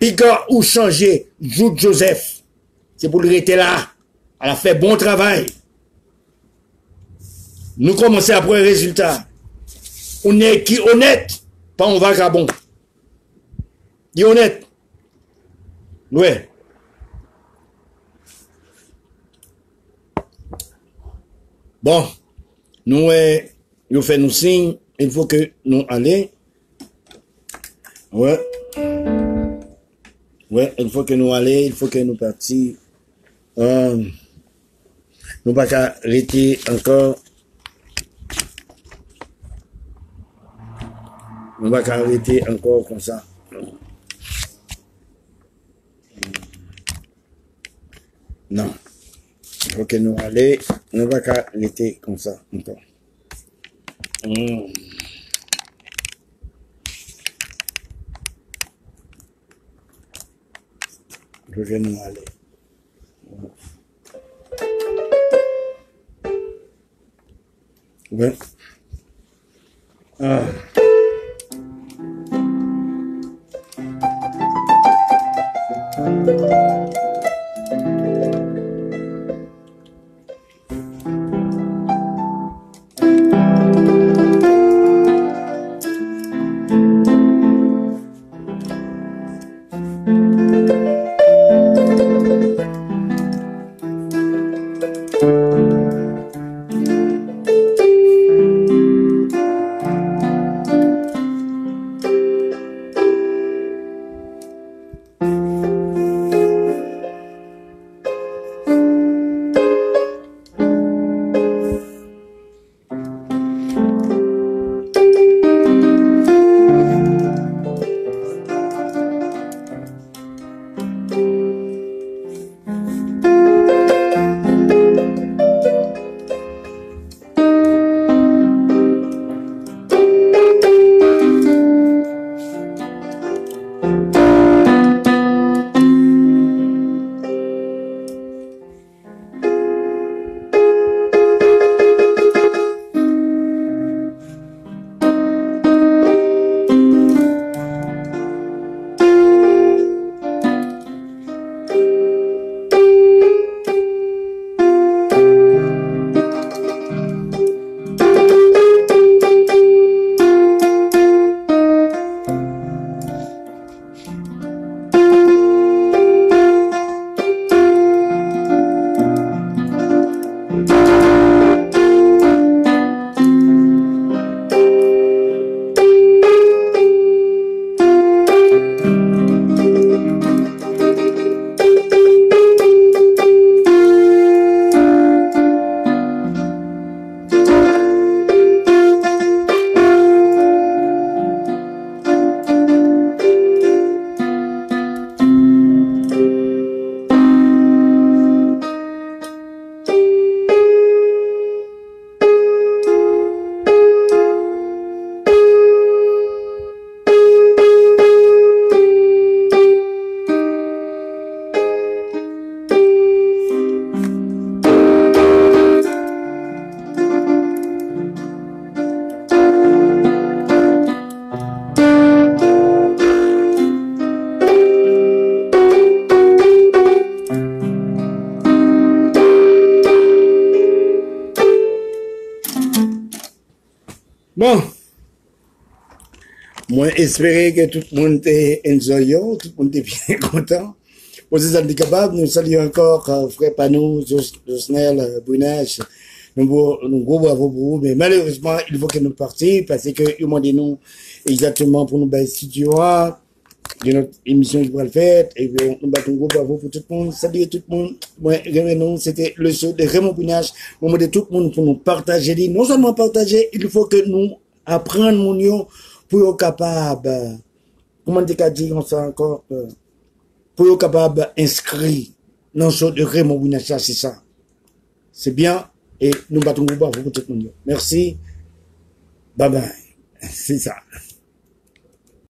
Puis quand ou changer Jude Joseph, c'est pour lui rester là. Elle a fait bon travail. Nous commençons après le résultat. On est qui honnête, pas un vagabond. Qui honnête. Ouais. Bon, nous, nous faisons nous signe, il faut que nous allions. Ouais. Ouais, il faut que nous allions, il faut que nous partions. Nous pas qu'à arrêter encore. Nous pas qu'à arrêter encore comme ça. Non. Il faut que nous allions, nous pas qu'à arrêter comme ça encore. Je vais nous aller. Ouais. Ah. Bon, moi, espérer que tout le monde est enjoyant, tout le monde est bien content. Pour ces handicapables, nous saluons encore frère Panou, Josnel, Brunage. Nous gros bravo pour vous, mais malheureusement, il faut que nous partions parce que ils m'ont dit nous exactement pour nous bailler studio de notre émission qui va le faire. Et puis, nous battons gros bravo pour tout le monde. Salut tout le monde. Moi, nous, c'était le show de Raymond Brunage. Nous demandons tout le monde pour nous partager. Non seulement partager, il faut que nous apprendre mon union pour être capable, comment dire, on sait encore, pour être capable d'inscrire dans le show de Raymond Brunage, c'est ça. C'est bien. Et nous battons gros bravo pour tout le monde. Merci. Bye bye. C'est ça.